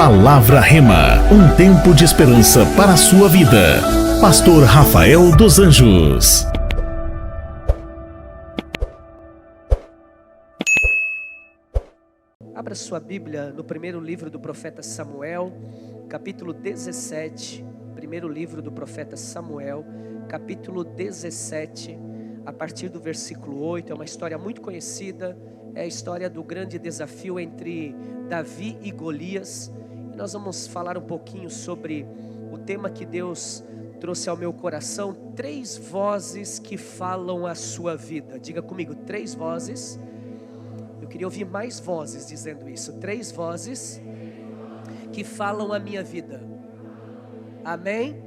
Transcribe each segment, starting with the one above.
Palavra Rema, um tempo de esperança para a sua vida. Pastor Rafael dos Anjos. Abra sua Bíblia no primeiro livro do profeta Samuel, capítulo 17. Primeiro livro do profeta Samuel, capítulo 17, a partir do versículo 8. É uma história muito conhecida, é a história do grande desafio entre Davi e Golias. E nós vamos falar um pouquinho sobre o tema que Deus trouxe ao meu coração: 3 vozes que falam a sua vida. Diga comigo, 3 vozes. Eu queria ouvir mais vozes dizendo isso. 3 vozes que falam a minha vida. Amém?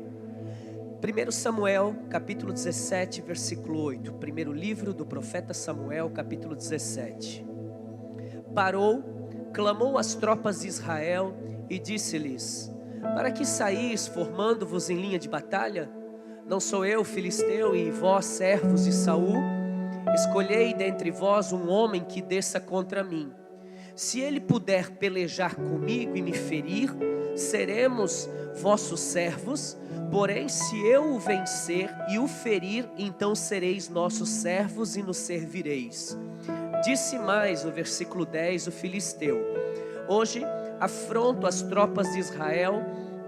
1 Samuel, capítulo 17, versículo 8. Primeiro livro do profeta Samuel, capítulo 17. Parou, clamou às tropas de Israel e disse-lhes: para que saís formando-vos em linha de batalha? Não sou eu filisteu e vós servos de Saul? Escolhei dentre vós um homem que desça contra mim. Se ele puder pelejar comigo e me ferir, seremos vossos servos. Porém, se eu o vencer e o ferir, então sereis nossos servos e nos servireis. Disse mais no versículo 10 o filisteu: hoje afronto as tropas de Israel,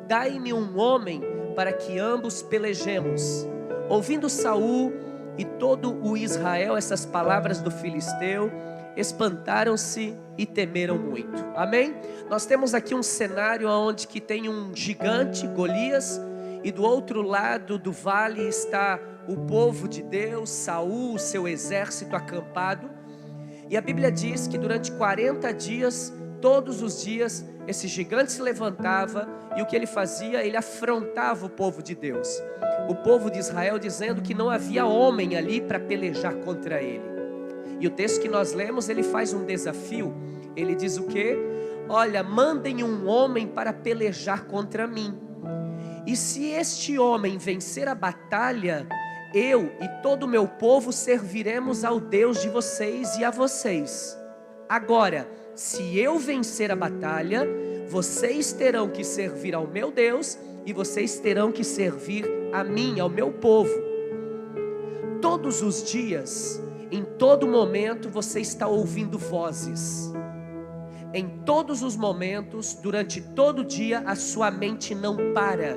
dai-me um homem para que ambos pelejemos. Ouvindo Saul e todo o Israel essas palavras do filisteu, espantaram-se e temeram muito. Amém? Nós temos aqui um cenário onde que tem um gigante, Golias, e do outro lado do vale está o povo de Deus, Saul, o seu exército acampado. E a Bíblia diz que durante 40 dias, todos os dias, esse gigante se levantava e o que ele fazia? Ele afrontava o povo de Deus, o povo de Israel, dizendo que não havia homem ali para pelejar contra ele. E o texto que nós lemos, ele faz um desafio. Ele diz o quê? Olha, mandem um homem para pelejar contra mim. E se este homem vencer a batalha, eu e todo o meu povo serviremos ao Deus de vocês e a vocês. Agora, se eu vencer a batalha, vocês terão que servir ao meu Deus e vocês terão que servir a mim, ao meu povo. Todos os dias, em todo momento, você está ouvindo vozes. Em todos os momentos, durante todo o dia, a sua mente não para.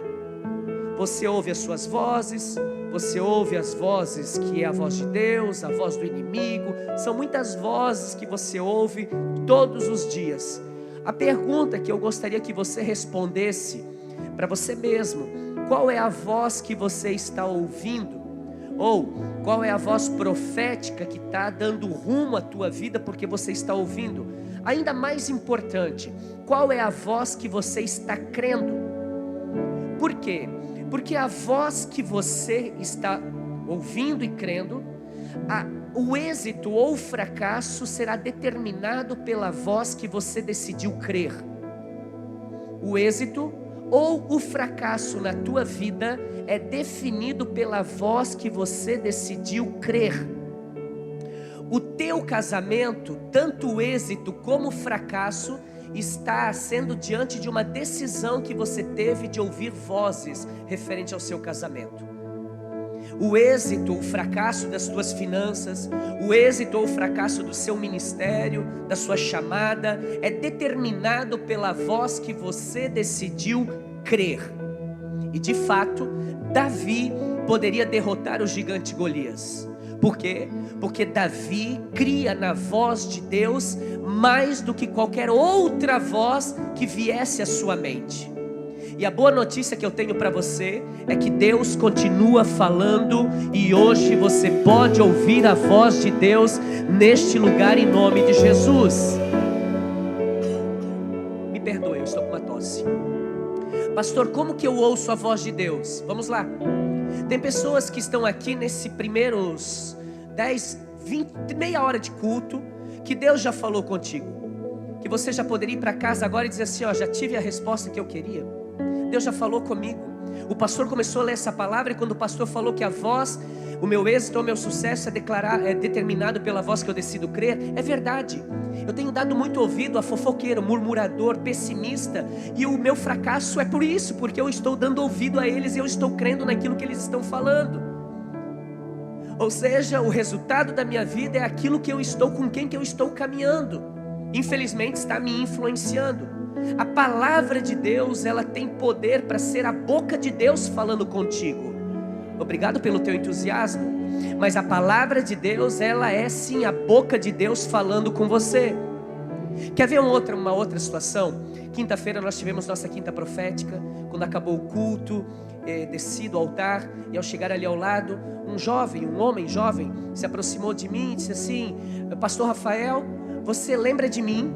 Você ouve as suas vozes, você ouve as vozes que é a voz de Deus, a voz do inimigo. São muitas vozes que você ouve todos os dias. A pergunta que eu gostaria que você respondesse para você mesmo: qual é a voz que você está ouvindo? Ou qual é a voz profética que está dando rumo à tua vida porque você está ouvindo? Ainda mais importante, qual é a voz que você está crendo? Por quê? Porque a voz que você está ouvindo e crendo, o êxito ou o fracasso será determinado pela voz que você decidiu crer. O êxito ou o fracasso na tua vida é definido pela voz que você decidiu crer. O teu casamento, tanto o êxito como o fracasso, está sendo diante de uma decisão que você teve de ouvir vozes referente ao seu casamento. O êxito, o fracasso das tuas finanças, o êxito ou o fracasso do seu ministério, da sua chamada, é determinado pela voz que você decidiu crer. E de fato, Davi poderia derrotar o gigante Golias. Por quê? Porque Davi cria na voz de Deus mais do que qualquer outra voz que viesse à sua mente. E a boa notícia que eu tenho para você é que Deus continua falando, e hoje você pode ouvir a voz de Deus neste lugar em nome de Jesus. Me perdoe, eu estou com uma tosse. Pastor, como que eu ouço a voz de Deus? Vamos lá. Tem pessoas que estão aqui nesse primeiros 10, 20, meia hora de culto, que Deus já falou contigo, que você já poderia ir para casa agora e dizer assim: ó, já tive a resposta que eu queria. Deus já falou comigo. O pastor começou a ler essa palavra, e quando o pastor falou que a voz O meu êxito ou o meu sucesso é determinado pela voz que eu decido crer. É verdade. Eu tenho dado muito ouvido a fofoqueiro, murmurador, pessimista, e o meu fracasso é por isso, porque eu estou dando ouvido a eles e eu estou crendo naquilo que eles estão falando. Ou seja, o resultado da minha vida é aquilo que eu estou, com quem que eu estou caminhando. Infelizmente está me influenciando. A palavra de Deus, ela tem poder para ser a boca de Deus falando contigo. Obrigado pelo teu entusiasmo, mas a palavra de Deus, ela é sim a boca de Deus falando com você. Quer ver uma outra situação? Quinta-feira nós tivemos nossa quinta profética. Quando acabou o culto, desci do altar, e ao chegar ali ao lado, um homem jovem, se aproximou de mim e disse assim: Pastor Rafael, você lembra de mim?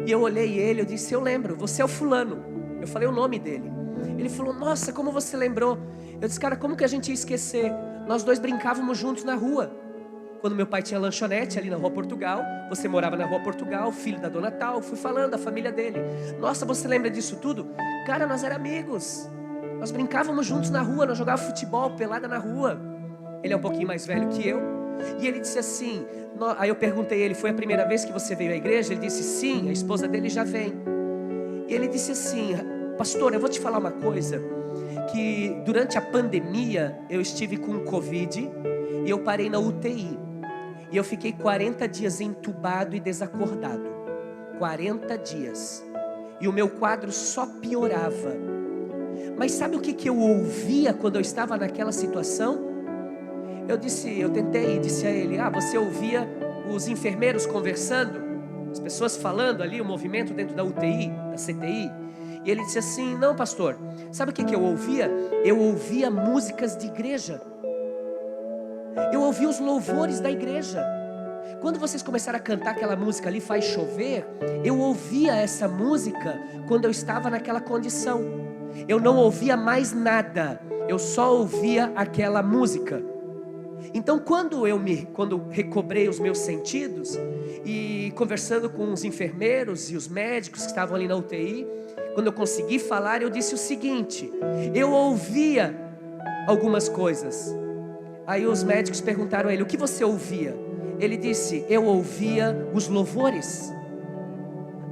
E eu olhei ele, eu disse: eu lembro, você é o fulano. Eu falei o nome dele. Ele falou: nossa, como você lembrou? Eu disse: cara, como que a gente ia esquecer? Nós dois brincávamos juntos na rua. Quando meu pai tinha lanchonete ali na Rua Portugal, você morava na Rua Portugal, filho da Dona Tal, fui falando da família dele. Nossa, você lembra disso tudo? Cara, nós éramos amigos. Nós brincávamos juntos na rua, nós jogávamos futebol, pelada na rua. Ele é um pouquinho mais velho que eu. E ele disse assim, aí eu perguntei a ele: foi a primeira vez que você veio à igreja? Ele disse: sim, a esposa dele já vem. E ele disse assim: pastor, eu vou te falar uma coisa, que durante a pandemia eu estive com Covid e eu parei na UTI. E eu fiquei 40 dias entubado e desacordado. 40 dias. E o meu quadro só piorava. Mas sabe o que eu ouvia quando eu estava naquela situação? Eu disse a ele: você ouvia os enfermeiros conversando? As pessoas falando ali, o movimento dentro da UTI, da CTI? E ele disse assim: não, pastor, sabe o que eu ouvia? Eu ouvia músicas de igreja. Eu ouvi os louvores da igreja. Quando vocês começaram a cantar aquela música ali, Faz Chover, eu ouvia essa música quando eu estava naquela condição. Eu não ouvia mais nada, eu só ouvia aquela música. Então quando recobrei os meus sentidos, e conversando com os enfermeiros e os médicos que estavam ali na UTI, quando eu consegui falar, eu disse o seguinte: eu ouvia algumas coisas. Aí os médicos perguntaram a ele: o que você ouvia? Ele disse: eu ouvia os louvores.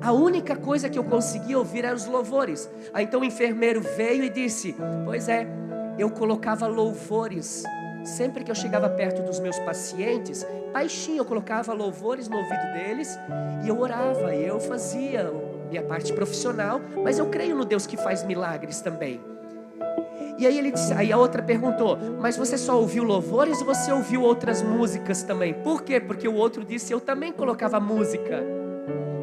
A única coisa que eu conseguia ouvir eram os louvores. Aí então o enfermeiro veio e disse: pois é, eu colocava louvores. Sempre que eu chegava perto dos meus pacientes, baixinho, eu colocava louvores no ouvido deles e eu orava, e eu fazia minha parte profissional, mas eu creio no Deus que faz milagres também. E aí aí a outra perguntou: mas você só ouviu louvores ou você ouviu outras músicas também? Por quê? Porque o outro disse: eu também colocava música.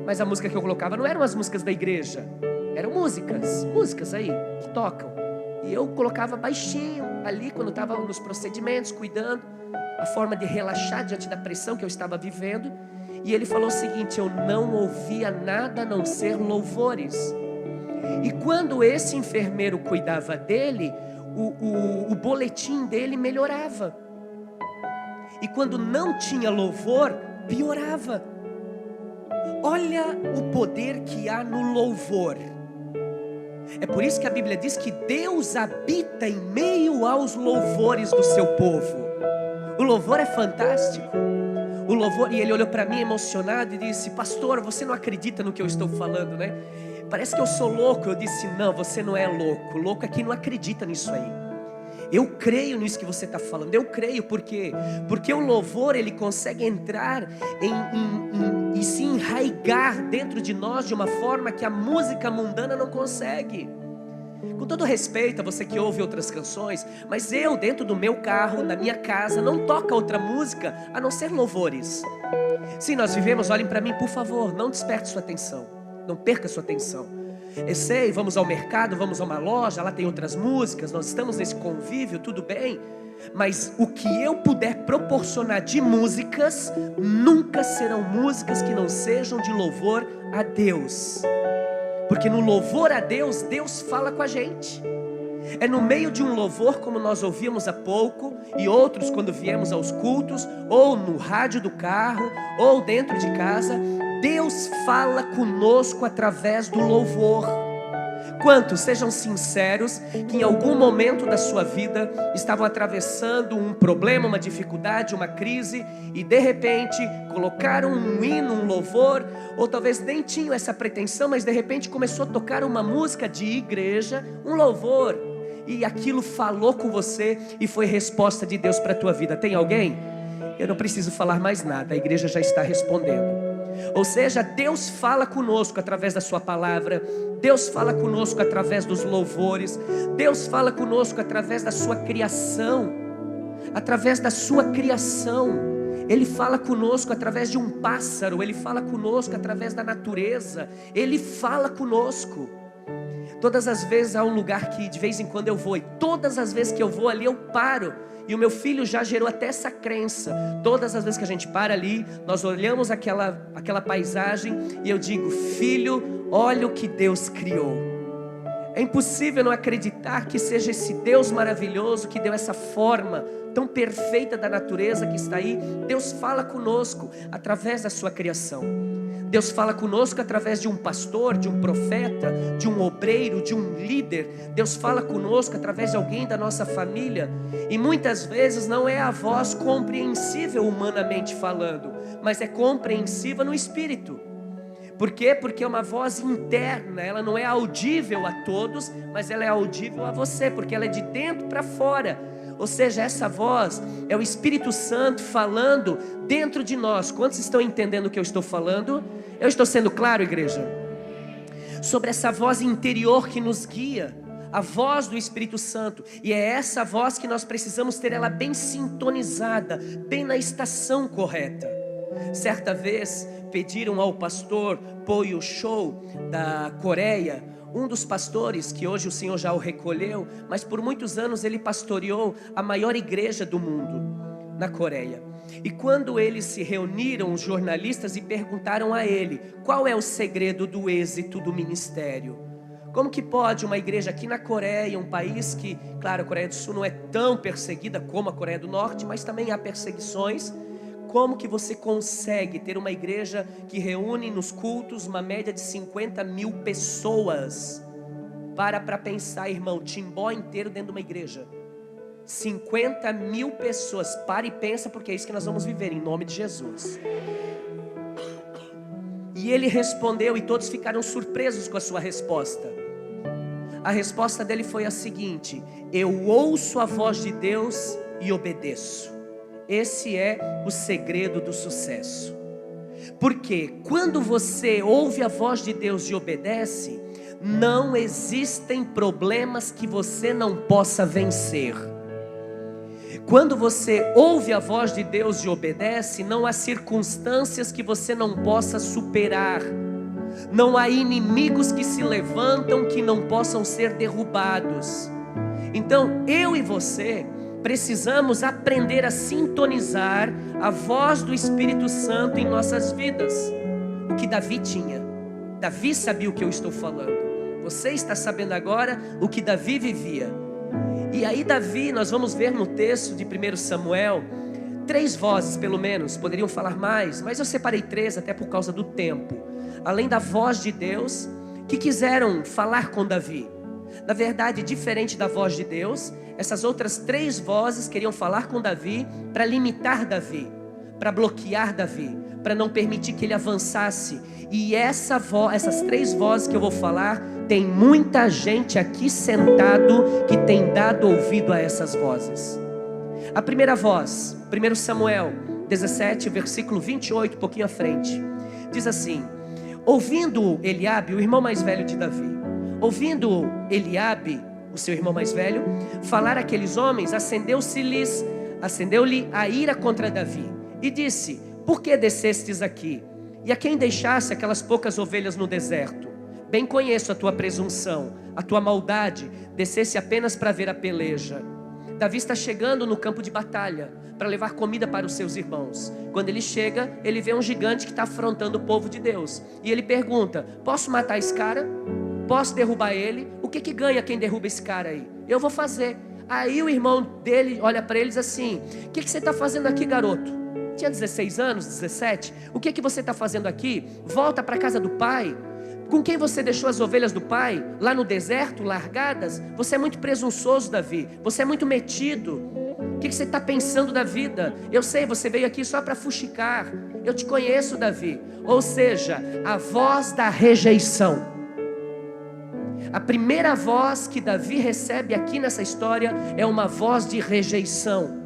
Mas a música que eu colocava não eram as músicas da igreja, eram músicas aí que tocam. E eu colocava baixinho ali quando estava nos procedimentos, cuidando, a forma de relaxar diante da pressão que eu estava vivendo. E ele falou o seguinte: eu não ouvia nada a não ser louvores. E quando esse enfermeiro cuidava dele, o boletim dele melhorava. E quando não tinha louvor, piorava. Olha o poder que há no louvor. É por isso que a Bíblia diz que Deus habita em meio aos louvores do seu povo. O louvor é fantástico. O louvor, e ele olhou para mim emocionado e disse: pastor, você não acredita no que eu estou falando, né? Parece que eu sou louco. Eu disse: não, você não é louco. Louco é quem não acredita nisso aí. Eu creio nisso que você está falando. Eu creio porque o louvor, ele consegue entrar e se enraigar dentro de nós de uma forma que a música mundana não consegue. Com todo respeito a você que ouve outras canções, mas eu, dentro do meu carro, na minha casa, não toca outra música a não ser louvores. Sim, nós vivemos, olhem para mim por favor, não desperte sua atenção, não perca sua atenção. Eu sei, vamos ao mercado, vamos a uma loja, lá tem outras músicas, nós estamos nesse convívio, tudo bem. Mas o que eu puder proporcionar de músicas, nunca serão músicas que não sejam de louvor a Deus. Porque no louvor a Deus, Deus fala com a gente. É no meio de um louvor, como nós ouvimos há pouco, e outros quando viemos aos cultos, ou no rádio do carro, ou dentro de casa, Deus fala conosco através do louvor. Quantos, sejam sinceros, que em algum momento da sua vida estavam atravessando um problema, uma dificuldade, uma crise, e de repente colocaram um hino, um louvor, ou talvez nem tinham essa pretensão, mas de repente começou a tocar uma música de igreja, um louvor, e aquilo falou com você e foi resposta de Deus para a tua vida? Tem alguém? Eu não preciso falar mais nada, a igreja já está respondendo. Ou seja, Deus fala conosco através da sua palavra, Deus fala conosco através dos louvores, Deus fala conosco através da sua criação, Ele fala conosco através de um pássaro, Ele fala conosco através da natureza, Ele fala conosco. Todas as vezes há um lugar que de vez em quando eu vou, e todas as vezes que eu vou ali eu paro. E o meu filho já gerou até essa crença. Todas as vezes que a gente para ali, nós olhamos aquela paisagem e eu digo: filho, olha o que Deus criou. É impossível não acreditar que seja esse Deus maravilhoso que deu essa forma tão perfeita da natureza que está aí. Deus fala conosco através da sua criação. Deus fala conosco através de um pastor, de um profeta, de um obreiro, de um líder. Deus fala conosco através de alguém da nossa família. E muitas vezes não é a voz compreensível humanamente falando, mas é compreensiva no espírito. Por quê? Porque é uma voz interna, ela não é audível a todos, mas ela é audível a você, porque ela é de dentro para fora. Ou seja, essa voz é o Espírito Santo falando dentro de nós. Quantos estão entendendo o que eu estou falando? Eu estou sendo claro, igreja? Sobre essa voz interior que nos guia, a voz do Espírito Santo. E é essa voz que nós precisamos ter ela bem sintonizada, bem na estação correta. Certa vez pediram ao pastor Poyo Show da Coreia, um dos pastores que hoje o Senhor já o recolheu, mas por muitos anos ele pastoreou a maior igreja do mundo na Coreia. E quando eles se reuniram, os jornalistas, e perguntaram a ele: qual é o segredo do êxito do ministério? Como que pode uma igreja aqui na Coreia, um país que, claro, a Coreia do Sul não é tão perseguida como a Coreia do Norte, mas também há perseguições. Como que você consegue ter uma igreja que reúne nos cultos uma média de 50 mil pessoas? Para pensar, irmão, Timbó inteiro dentro de uma igreja. 50 mil pessoas. Para e pensa, porque é isso que nós vamos viver, em nome de Jesus. E ele respondeu, e todos ficaram surpresos com a sua resposta. A resposta dele foi a seguinte: eu ouço a voz de Deus e obedeço. Esse é o segredo do sucesso. Porque quando você ouve a voz de Deus e obedece, não existem problemas que você não possa vencer. Quando você ouve a voz de Deus e obedece, não há circunstâncias que você não possa superar. Não há inimigos que se levantam que não possam ser derrubados. Então, eu e você precisamos aprender a sintonizar a voz do Espírito Santo em nossas vidas. O que Davi tinha. Davi sabia o que eu estou falando. Você está sabendo agora o que Davi vivia. E aí Davi, nós vamos ver no texto de 1 Samuel, 3 vozes pelo menos, poderiam falar mais, mas eu separei 3 até por causa do tempo. Além da voz de Deus, que quiseram falar com Davi. Na verdade, diferente da voz de Deus, essas outras 3 vozes queriam falar com Davi para limitar Davi, para bloquear Davi, para não permitir que ele avançasse. E essas 3 vozes que eu vou falar, tem muita gente aqui sentado que tem dado ouvido a essas vozes. A primeira voz, 1 Samuel 17, versículo 28, um pouquinho à frente, diz assim: ouvindo Eliabe, o irmão mais velho de Davi, ouvindo Eliabe, o seu irmão mais velho, falar aqueles homens, acendeu-lhe a ira contra Davi, e disse: por que descestes aqui? E a quem deixasse aquelas poucas ovelhas no deserto? Bem conheço a tua presunção, a tua maldade, descesse apenas para ver a peleja. Davi está chegando no campo de batalha, para levar comida para os seus irmãos. Quando ele chega, ele vê um gigante que está afrontando o povo de Deus, e ele pergunta: posso matar esse cara? Posso derrubar ele? O que ganha quem derruba esse cara aí? Eu vou fazer. Aí o irmão dele olha para ele e diz assim: o que você está fazendo aqui, garoto? Tinha 16 anos, 17. O que você está fazendo aqui? Volta para a casa do pai. Com quem você deixou as ovelhas do pai? Lá no deserto, largadas? Você é muito presunçoso, Davi. Você é muito metido. O que você está pensando da vida? Eu sei, você veio aqui só para fuxicar. Eu te conheço, Davi. Ou seja, a voz da rejeição. A primeira voz que Davi recebe aqui nessa história é uma voz de rejeição.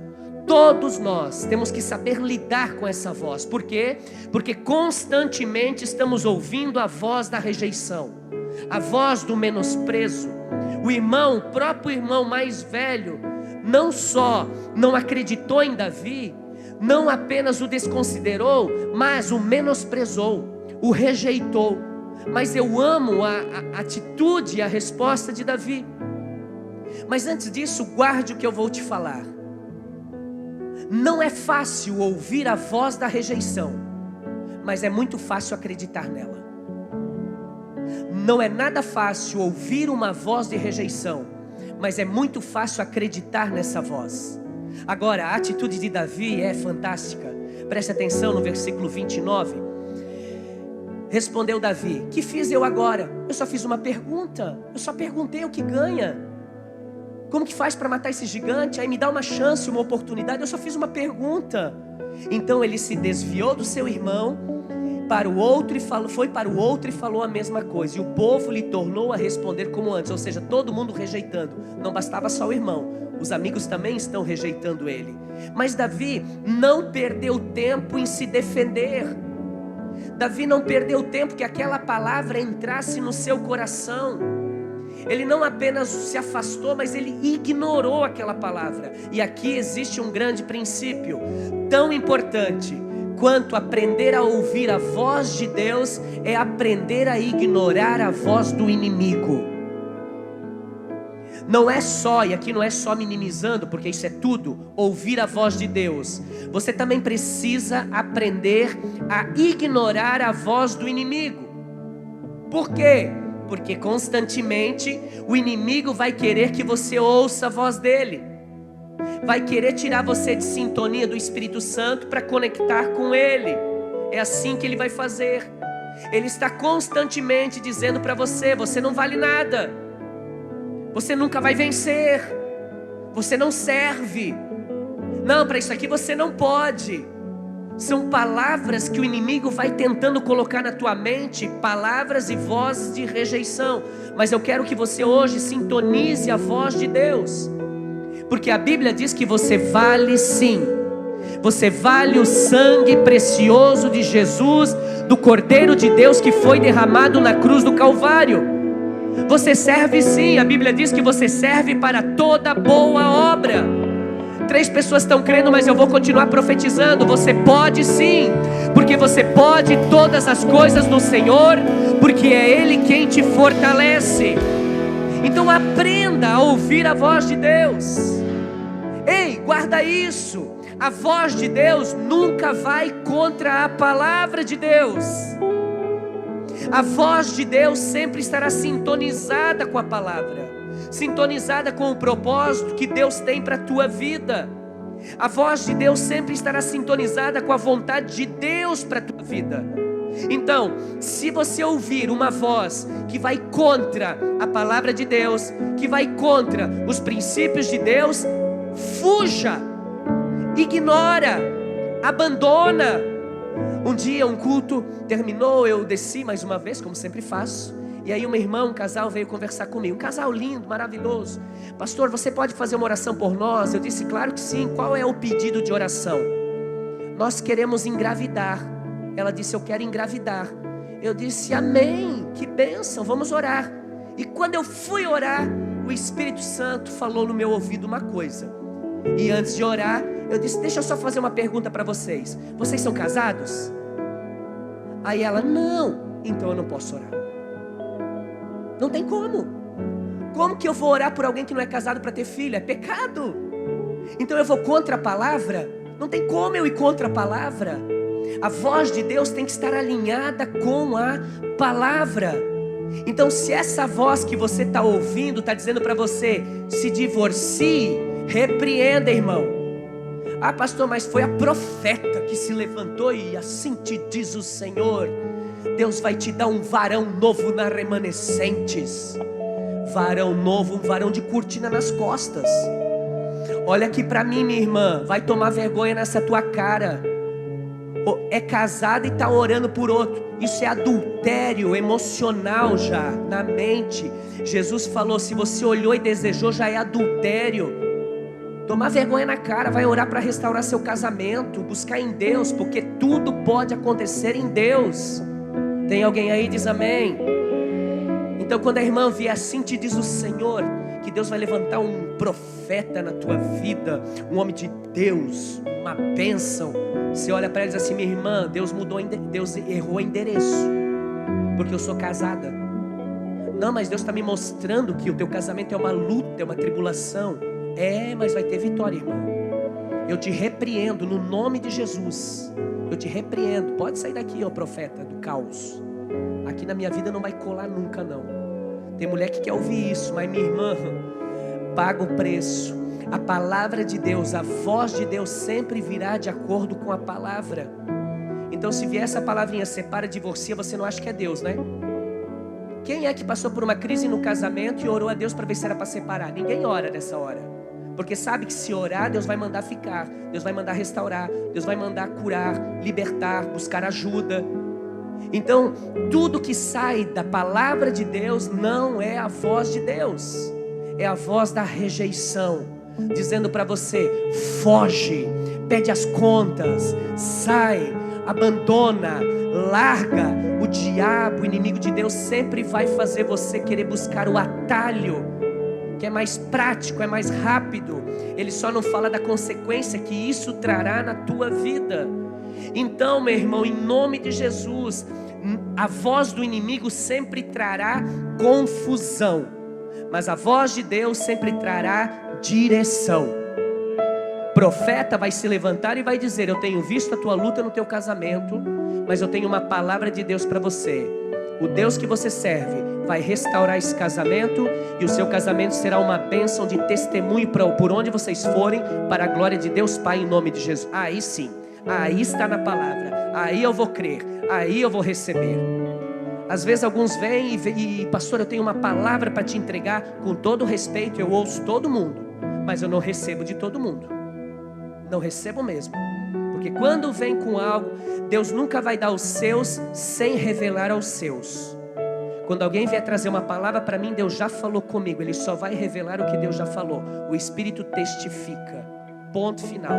Todos nós temos que saber lidar com essa voz. Por quê? Porque constantemente estamos ouvindo a voz da rejeição, a voz do menosprezo. O próprio irmão mais velho, não só não acreditou em Davi, não apenas o desconsiderou, mas o menosprezou, o rejeitou. Mas eu amo a atitude e a resposta de Davi. Mas antes disso, guarde o que eu vou te falar. Não é fácil ouvir a voz da rejeição, mas é muito fácil acreditar nela. Não é nada fácil ouvir uma voz de rejeição, mas é muito fácil acreditar nessa voz. Agora, a atitude de Davi é fantástica. Preste atenção no versículo 29. Respondeu Davi: que fiz eu agora? Eu só fiz uma pergunta. Eu só perguntei o que ganha. Como que faz para matar esse gigante? Aí me dá uma chance, uma oportunidade. Eu só fiz uma pergunta. Então ele se desviou do seu irmão para o outro e foi para o outro e falou a mesma coisa. E o povo lhe tornou a responder como antes. Ou seja, todo mundo rejeitando. Não bastava só o irmão, os amigos também estão rejeitando ele. Mas Davi não perdeu tempo em se defender. Davi não perdeu tempo que aquela palavra entrasse no seu coração. Ele não apenas se afastou, mas ele ignorou aquela palavra. E aqui existe um grande princípio, tão importante quanto aprender a ouvir a voz de Deus, é aprender a ignorar a voz do inimigo. Não é só, e aqui não é só minimizando, porque isso é tudo, ouvir a voz de Deus. Você também precisa aprender a ignorar a voz do inimigo. Por quê? Porque constantemente o inimigo vai querer que você ouça a voz dele. Vai querer tirar você de sintonia do Espírito Santo para conectar com ele. É assim que ele vai fazer. Ele está constantemente dizendo para você: você não vale nada. Você nunca vai vencer. Você não serve. Não, para isso aqui você não pode. São palavras que o inimigo vai tentando colocar na tua mente, palavras e vozes de rejeição. Mas eu quero que você hoje sintonize a voz de Deus, porque a Bíblia diz que você vale sim. Você vale o sangue precioso de Jesus, do Cordeiro de Deus que foi derramado na cruz do Calvário. Você serve sim, a Bíblia diz que você serve para toda boa obra. 3 pessoas estão crendo, mas eu vou continuar profetizando. Você pode sim, porque você pode todas as coisas no Senhor, porque é Ele quem te fortalece. Então aprenda a ouvir a voz de Deus. Ei, guarda isso. A voz de Deus nunca vai contra a palavra de Deus. A voz de Deus sempre estará sintonizada com a palavra, sintonizada com o propósito que Deus tem para a tua vida. A voz de Deus sempre estará sintonizada com a vontade de Deus para a tua vida. Então, se você ouvir uma voz que vai contra a palavra de Deus, que vai contra os princípios de Deus, fuja, ignora, abandona. Um dia um culto terminou, eu desci mais uma vez, como sempre faço. E aí um casal veio conversar comigo. Um casal lindo, maravilhoso. Pastor, você pode fazer uma oração por nós? Eu disse, claro que sim. Qual é o pedido de oração? Nós queremos engravidar. Ela disse, eu quero engravidar. Eu disse, amém, que bênção, vamos orar. E quando eu fui orar, o Espírito Santo falou no meu ouvido uma coisa. E antes de orar, eu disse, deixa eu só fazer uma pergunta para vocês. Vocês são casados? Aí ela, não. Então eu não posso orar. Não tem como. Como que eu vou orar por alguém que não é casado para ter filho? É pecado. Então eu vou contra a palavra? Não tem como eu ir contra a palavra. A voz de Deus tem que estar alinhada com a palavra. Então se essa voz que você está ouvindo está dizendo para você, se divorcie, repreenda, irmão. Ah, pastor, mas foi a profeta que se levantou e assim te diz o Senhor. Deus vai te dar um varão novo na Remanescentes. Varão novo, um varão de cortina nas costas. Olha aqui para mim, minha irmã, vai tomar vergonha nessa tua cara. É casada e está orando por outro. Isso é adultério emocional já, na mente. Jesus falou, se você olhou e desejou, já é adultério. Tomar vergonha na cara, vai orar para restaurar seu casamento, buscar em Deus, porque tudo pode acontecer em Deus. Tem alguém aí? Diz amém. Então quando a irmã vier assim, te diz o Senhor, que Deus vai levantar um profeta na tua vida, um homem de Deus, uma bênção. Você olha para ela e diz assim, minha irmã, Deus errou o endereço, porque eu sou casada. Não, mas Deus está me mostrando que o teu casamento é uma luta, é uma tribulação. Mas vai ter vitória, irmã. Eu te repreendo no nome de Jesus. Eu te repreendo. Pode sair daqui, ó profeta do caos. Aqui na minha vida não vai colar nunca, não. Tem mulher que quer ouvir isso, mas minha irmã, paga o preço. A palavra de Deus, a voz de Deus sempre virá de acordo com a palavra. Então se vier essa palavrinha, separa, divorcia, você não acha que é Deus, né? Quem é que passou por uma crise no casamento e orou a Deus para ver se era para separar? Ninguém ora nessa hora. Porque sabe que se orar, Deus vai mandar ficar, Deus vai mandar restaurar, Deus vai mandar curar, libertar, buscar ajuda. Então, tudo que sai da palavra de Deus não é a voz de Deus. É a voz da rejeição, dizendo para você, foge, pede as contas, sai, abandona, larga. O diabo, o inimigo de Deus, sempre vai fazer você querer buscar o atalho, que é mais prático, é mais rápido. Ele só não fala da consequência que isso trará na tua vida. Então, meu irmão, em nome de Jesus, a voz do inimigo sempre trará confusão, mas a voz de Deus sempre trará direção. O profeta vai se levantar e vai dizer, eu tenho visto a tua luta no teu casamento, mas eu tenho uma palavra de Deus para você. O Deus que você serve vai restaurar esse casamento, e o seu casamento será uma bênção de testemunho por onde vocês forem, para a glória de Deus Pai, em nome de Jesus. Aí sim, aí está na palavra, aí eu vou crer, aí eu vou receber. Às vezes alguns vêm e pastor, eu tenho uma palavra para te entregar. Com todo respeito, eu ouço todo mundo, mas eu não recebo de todo mundo. Não recebo mesmo. Porque quando vem com algo, Deus nunca vai dar os seus sem revelar aos seus. Quando alguém vier trazer uma palavra para mim, Deus já falou comigo, Ele só vai revelar o que Deus já falou. O Espírito testifica, ponto final.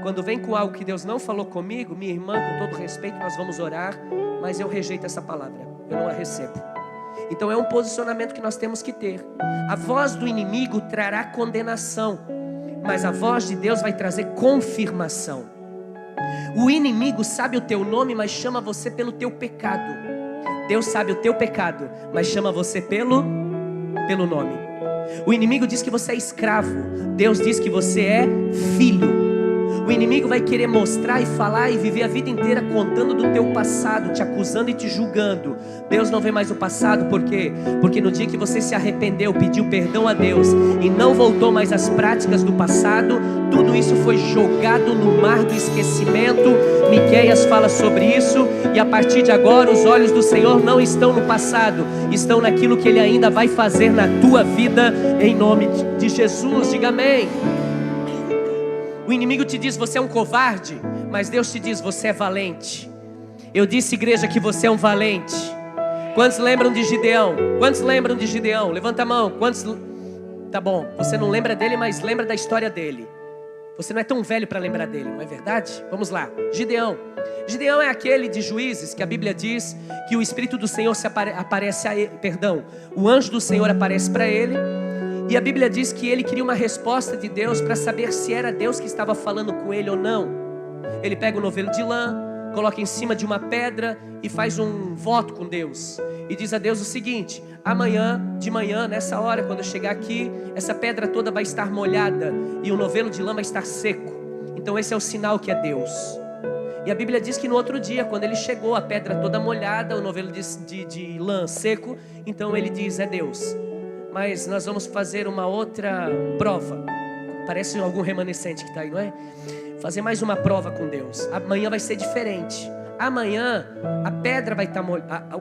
Quando vem com algo que Deus não falou comigo, minha irmã, com todo respeito, nós vamos orar, mas eu rejeito essa palavra, eu não a recebo. Então é um posicionamento que nós temos que ter. A voz do inimigo trará condenação, mas a voz de Deus vai trazer confirmação. O inimigo sabe o teu nome, mas chama você pelo teu pecado. Deus sabe o teu pecado, mas chama você pelo nome. O inimigo diz que você é escravo, Deus diz que você é filho. O inimigo vai querer mostrar e falar e viver a vida inteira contando do teu passado, te acusando e te julgando. Deus não vê mais o passado, por quê? Porque no dia que você se arrependeu, pediu perdão a Deus e não voltou mais às práticas do passado, tudo isso foi jogado no mar do esquecimento. Miqueias fala sobre isso, e a partir de agora os olhos do Senhor não estão no passado, estão naquilo que Ele ainda vai fazer na tua vida, em nome de Jesus. Diga amém. O inimigo te diz, você é um covarde, mas Deus te diz, você é valente. Eu disse, igreja, que você é um valente. Quantos lembram de Gideão? Quantos lembram de Gideão? Levanta a mão. Quantos? Tá bom, você não lembra dele, mas lembra da história dele. Você não é tão velho para lembrar dele, não é verdade? Vamos lá, Gideão. Gideão é aquele de Juízes que a Bíblia diz que o Espírito do Senhor aparece a ele, o anjo do Senhor aparece para ele. E a Bíblia diz que ele queria uma resposta de Deus para saber se era Deus que estava falando com ele ou não. Ele pega o novelo de lã, coloca em cima de uma pedra e faz um voto com Deus. E diz a Deus o seguinte: amanhã, de manhã, nessa hora, quando eu chegar aqui, essa pedra toda vai estar molhada e o novelo de lã vai estar seco. Então esse é o sinal que é Deus. E a Bíblia diz que no outro dia, quando ele chegou, a pedra toda molhada, o novelo de lã seco, então ele diz, é Deus. Mas nós vamos fazer uma outra prova. Parece algum remanescente que está aí, não é? Fazer mais uma prova com Deus. Amanhã vai ser diferente. amanhã a pedra vai estar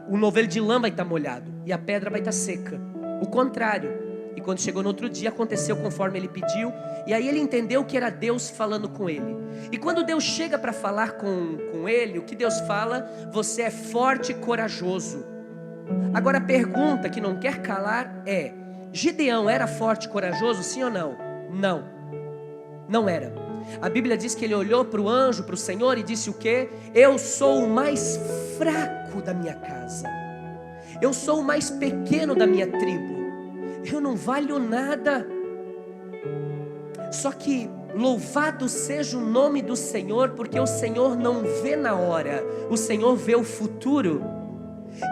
o novelo de lã vai estar molhado e a pedra vai estar seca. O contrário. E quando chegou no outro dia, aconteceu conforme ele pediu. E aí ele entendeu que era Deus falando com ele. E quando Deus chega para falar com ele, o que Deus fala? Você é forte e corajoso. Agora a pergunta que não quer calar é: Gideão era forte e corajoso, sim ou não? Não, não era. A Bíblia diz que ele olhou para o anjo, para o Senhor e disse o quê? Eu sou o mais fraco da minha casa. Eu sou o mais pequeno da minha tribo. Eu não valho nada. Só que louvado seja o nome do Senhor, porque o Senhor não vê na hora, o Senhor vê o futuro.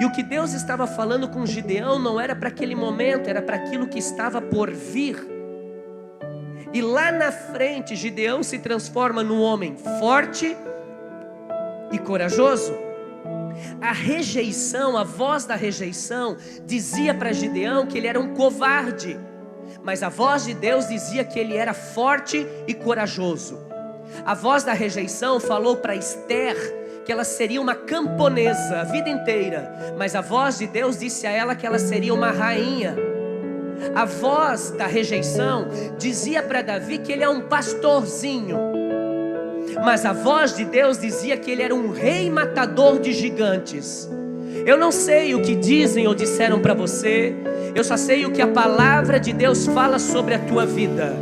E o que Deus estava falando com Gideão não era para aquele momento, era para aquilo que estava por vir. E lá na frente, Gideão se transforma num homem forte e corajoso. A rejeição, a voz da rejeição dizia para Gideão que ele era um covarde, mas a voz de Deus dizia que ele era forte e corajoso. A voz da rejeição falou para Esther que ela seria uma camponesa a vida inteira, mas a voz de Deus disse a ela que ela seria uma rainha. A voz da rejeição dizia para Davi que ele é um pastorzinho, mas a voz de Deus dizia que ele era um rei matador de gigantes. Eu não sei o que dizem ou disseram para você, eu só sei o que a palavra de Deus fala sobre a tua vida.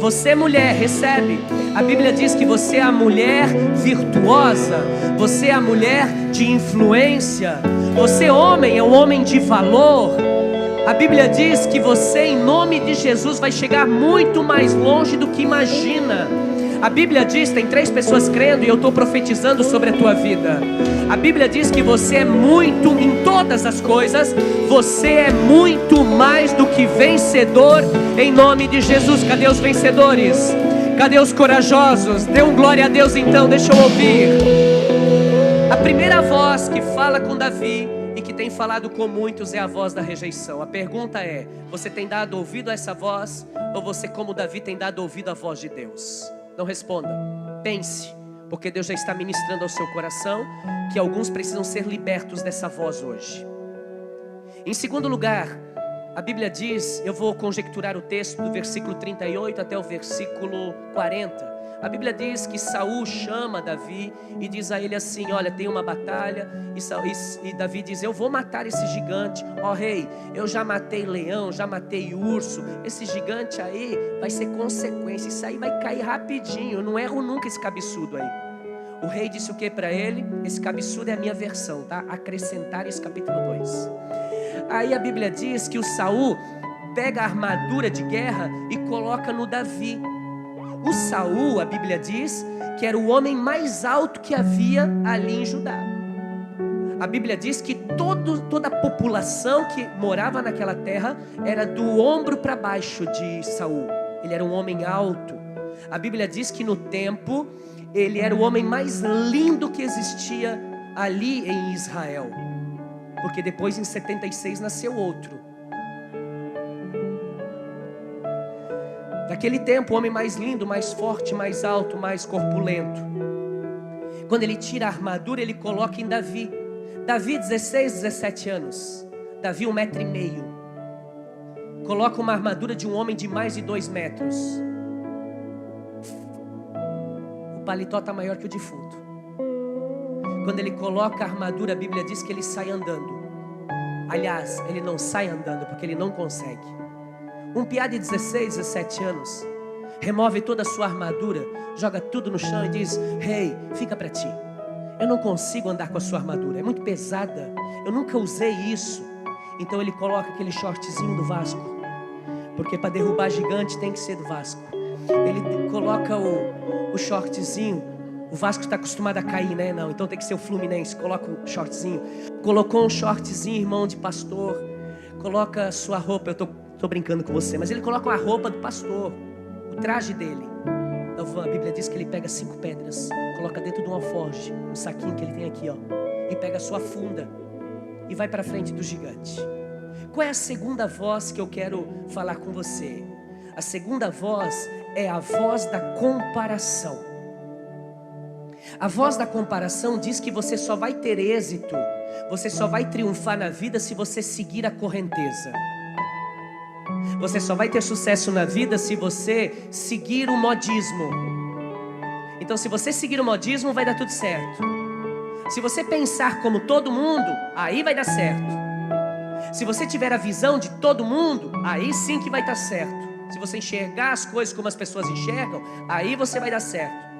Você, mulher, recebe. A Bíblia diz que você é a mulher virtuosa, você é a mulher de influência, você, homem, é um homem de valor. A Bíblia diz que você, em nome de Jesus, vai chegar muito mais longe do que imagina. A Bíblia diz, tem 3 pessoas crendo e eu estou profetizando sobre a tua vida. A Bíblia diz que você é muito, em todas as coisas, você é muito mais do que vencedor, em nome de Jesus. Cadê os vencedores? Cadê os corajosos? Dê um glória a Deus então, deixa eu ouvir. A primeira voz que fala com Davi e que tem falado com muitos é a voz da rejeição. A pergunta é: você tem dado ouvido a essa voz? Ou você, como Davi, tem dado ouvido à voz de Deus? Não responda, pense, porque Deus já está ministrando ao seu coração que alguns precisam ser libertos dessa voz hoje. Em segundo lugar, a Bíblia diz, eu vou conjecturar o texto do versículo 38 até o versículo 40. A Bíblia diz que Saul chama Davi e diz a ele assim: olha, tem uma batalha. E Davi diz: eu vou matar esse gigante. Ó rei, eu já matei leão, já matei urso. Esse gigante aí vai ser consequência. Isso aí vai cair rapidinho. Eu não erro nunca esse cabeçudo aí. O rei disse o que para ele? Esse cabeçudo é a minha versão, tá? Acrescentar esse capítulo 2. Aí a Bíblia diz que o Saul pega a armadura de guerra e coloca no Davi. O Saul, a Bíblia diz, que era o homem mais alto que havia ali em Judá. A Bíblia diz que toda a população que morava naquela terra era do ombro para baixo de Saul. Ele era um homem alto. A Bíblia diz que no tempo ele era o homem mais lindo que existia ali em Israel. Porque depois em 76 nasceu outro. Naquele tempo, o homem mais lindo, mais forte, mais alto, mais corpulento. Quando ele tira a armadura, ele coloca em Davi. Davi, 16, 17 anos. Davi, 1,5 metros. Coloca uma armadura de um homem de mais de 2 metros. O paletó está maior que o defunto. Quando ele coloca a armadura, a Bíblia diz que ele sai andando. Aliás, ele não sai andando porque ele não consegue. Um piá de 16, 17 anos remove toda a sua armadura, joga tudo no chão e diz: rei, fica para ti. Eu não consigo andar com a sua armadura, é muito pesada, eu nunca usei isso. Então ele coloca aquele shortzinho do Vasco, porque para derrubar gigante tem que ser do Vasco. Ele coloca o shortzinho. O Vasco está acostumado a cair, né? Não, então tem que ser o Fluminense. Coloca um shortzinho. Colocou um shortzinho, irmão de pastor. Coloca a sua roupa. Eu tô brincando com você, mas ele coloca a roupa do pastor, o traje dele. Então, a Bíblia diz que ele pega 5 pedras, coloca dentro de um alforje, um saquinho que ele tem aqui, ó, e pega a sua funda e vai para frente do gigante. Qual é a segunda voz que eu quero falar com você? A segunda voz é a voz da comparação. A voz da comparação diz que você só vai ter êxito, você só vai triunfar na vida se você seguir a correnteza. Você só vai ter sucesso na vida se você seguir o modismo. Então, se você seguir o modismo, vai dar tudo certo. Se você pensar como todo mundo, aí vai dar certo. Se você tiver a visão de todo mundo, aí sim que vai dar certo. Se você enxergar as coisas como as pessoas enxergam, aí você vai dar certo.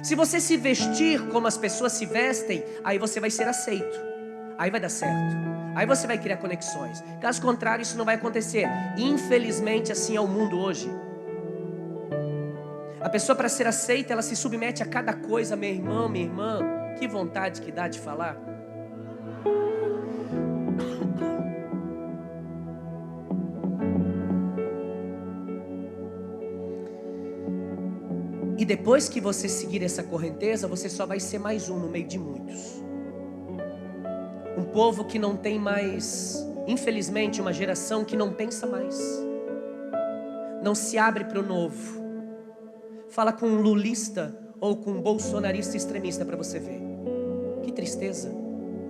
Se você se vestir como as pessoas se vestem, aí você vai ser aceito. Aí vai dar certo. Aí você vai criar conexões. Caso contrário, isso não vai acontecer. Infelizmente, assim é o mundo hoje. A pessoa, para ser aceita, ela se submete a cada coisa. Meu irmão, minha irmã, que vontade que dá de falar. E depois que você seguir essa correnteza, você só vai ser mais um no meio de muitos. Um povo que não tem mais, infelizmente, uma geração que não pensa mais. Não se abre para o novo. Fala com um lulista ou com um bolsonarista extremista para você ver. Que tristeza.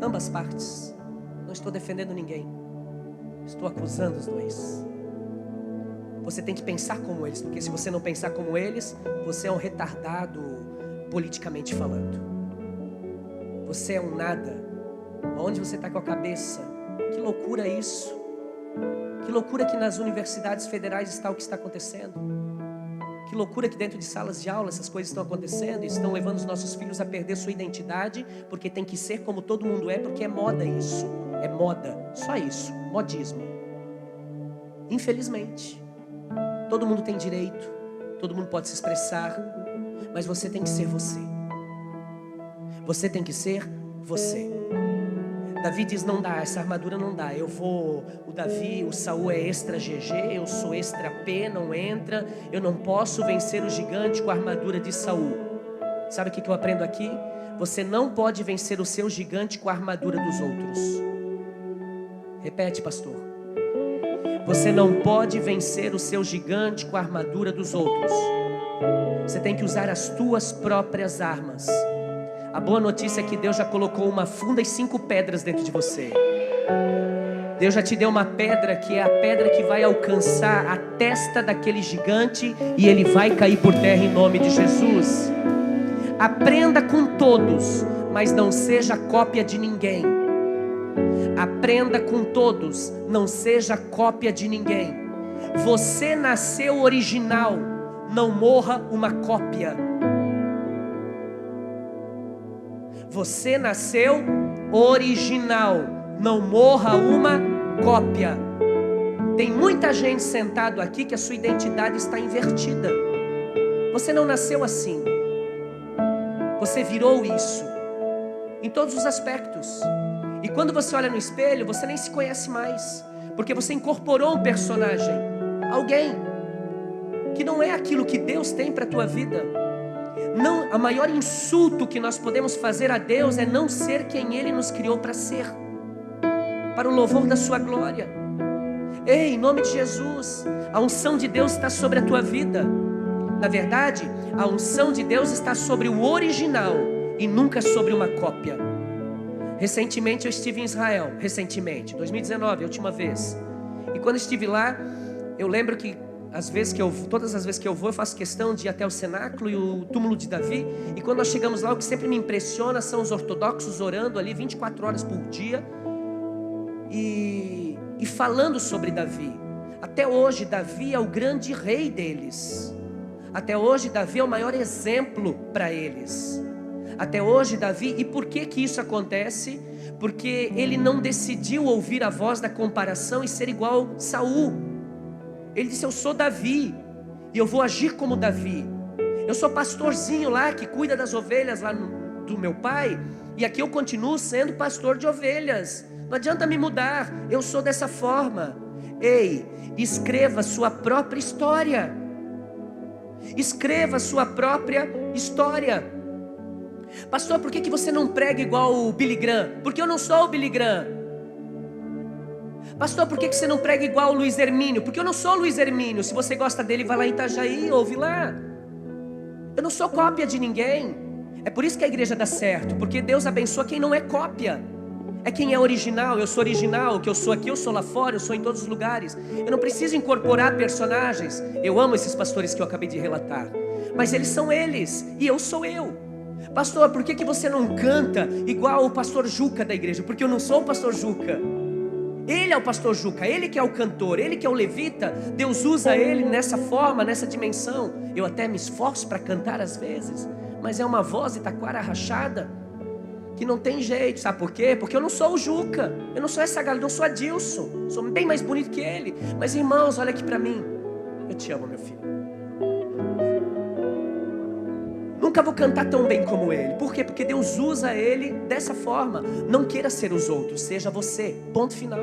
Ambas partes. Não estou defendendo ninguém. Estou acusando os dois. Você tem que pensar como eles, porque se você não pensar como eles, você é um retardado politicamente falando. Você é um nada. Onde você está com a cabeça? Que loucura isso. Que loucura que nas universidades federais está o que está acontecendo. Que loucura que dentro de salas de aula essas coisas estão acontecendo e estão levando os nossos filhos a perder sua identidade, porque tem que ser como todo mundo é, porque é moda isso. É moda, só isso, modismo. Infelizmente. Todo mundo tem direito, todo mundo pode se expressar, mas você tem que ser você. Você tem que ser você. Davi diz, não dá, essa armadura não dá. O Davi, o Saul é extra GG, eu sou extra P, não entra. Eu não posso vencer o gigante com a armadura de Saul. Sabe o que eu aprendo aqui? Você não pode vencer o seu gigante com a armadura dos outros. Repete, pastor. Você não pode vencer o seu gigante com a armadura dos outros. Você tem que usar as tuas próprias armas. A boa notícia é que Deus já colocou uma funda e 5 pedras dentro de você. Deus já te deu uma pedra que é a pedra que vai alcançar a testa daquele gigante e ele vai cair por terra em nome de Jesus. Aprenda com todos, mas não seja cópia de ninguém. Aprenda com todos, não seja cópia de ninguém. Você nasceu original, não morra uma cópia. Você nasceu original, não morra uma cópia. Tem muita gente sentado aqui que a sua identidade está invertida. Você não nasceu assim. Você virou isso em todos os aspectos. E quando você olha no espelho, você nem se conhece mais, porque você incorporou um personagem, alguém que não é aquilo que Deus tem para a tua vida. Não, a maior insulto que nós podemos fazer a Deus é não ser quem Ele nos criou para ser, para o louvor da sua glória. Ei, em nome de Jesus, a unção de Deus está sobre a tua vida. Na verdade, a unção de Deus está sobre o original e nunca sobre uma cópia. Recentemente eu estive em Israel, 2019, a última vez. E quando estive lá, eu lembro que todas as vezes que eu vou, eu faço questão de ir até o cenáculo e o túmulo de Davi. E quando nós chegamos lá, o que sempre me impressiona são os ortodoxos orando ali 24 horas por dia e falando sobre Davi. Até hoje, Davi é o grande rei deles. Até hoje, Davi é o maior exemplo para eles. Até hoje, Davi, e por que isso acontece? Porque ele não decidiu ouvir a voz da comparação e ser igual a Saul. Ele disse, eu sou Davi, e eu vou agir como Davi. Eu sou pastorzinho lá, que cuida das ovelhas lá do meu pai, e aqui eu continuo sendo pastor de ovelhas. Não adianta me mudar, eu sou dessa forma. Ei, escreva sua própria história. Escreva sua própria história. Pastor, por que você não prega igual o Billy Graham? Porque eu não sou o Billy Graham. Pastor, por que você não prega igual o Luiz Hermínio? Porque eu não sou o Luiz Hermínio. Se você gosta dele, vai lá em Itajaí, ouve lá. Eu não sou cópia de ninguém. É por isso que a igreja dá certo, porque Deus abençoa quem não é cópia. É quem é original. Eu sou original, o que eu sou aqui, eu sou lá fora, eu sou em todos os lugares. Eu não preciso incorporar personagens. Eu amo esses pastores que eu acabei de relatar, mas eles são eles e eu sou eu. Pastor, por que você não canta igual o pastor Juca da igreja? Porque eu não sou o pastor Juca. Ele é o pastor Juca, ele que é o cantor, ele que é o levita. Deus usa ele nessa forma, nessa dimensão. Eu até me esforço para cantar às vezes, mas é uma voz de taquara rachada que não tem jeito. Sabe por quê? Porque eu não sou o Juca, eu não sou essa galera, eu não sou Adilson, sou bem mais bonito que ele. Mas irmãos, olha aqui para mim. Eu te amo, meu filho. Nunca vou cantar tão bem como ele. Por quê? Porque Deus usa ele dessa forma. Não queira ser os outros, seja você. Ponto final.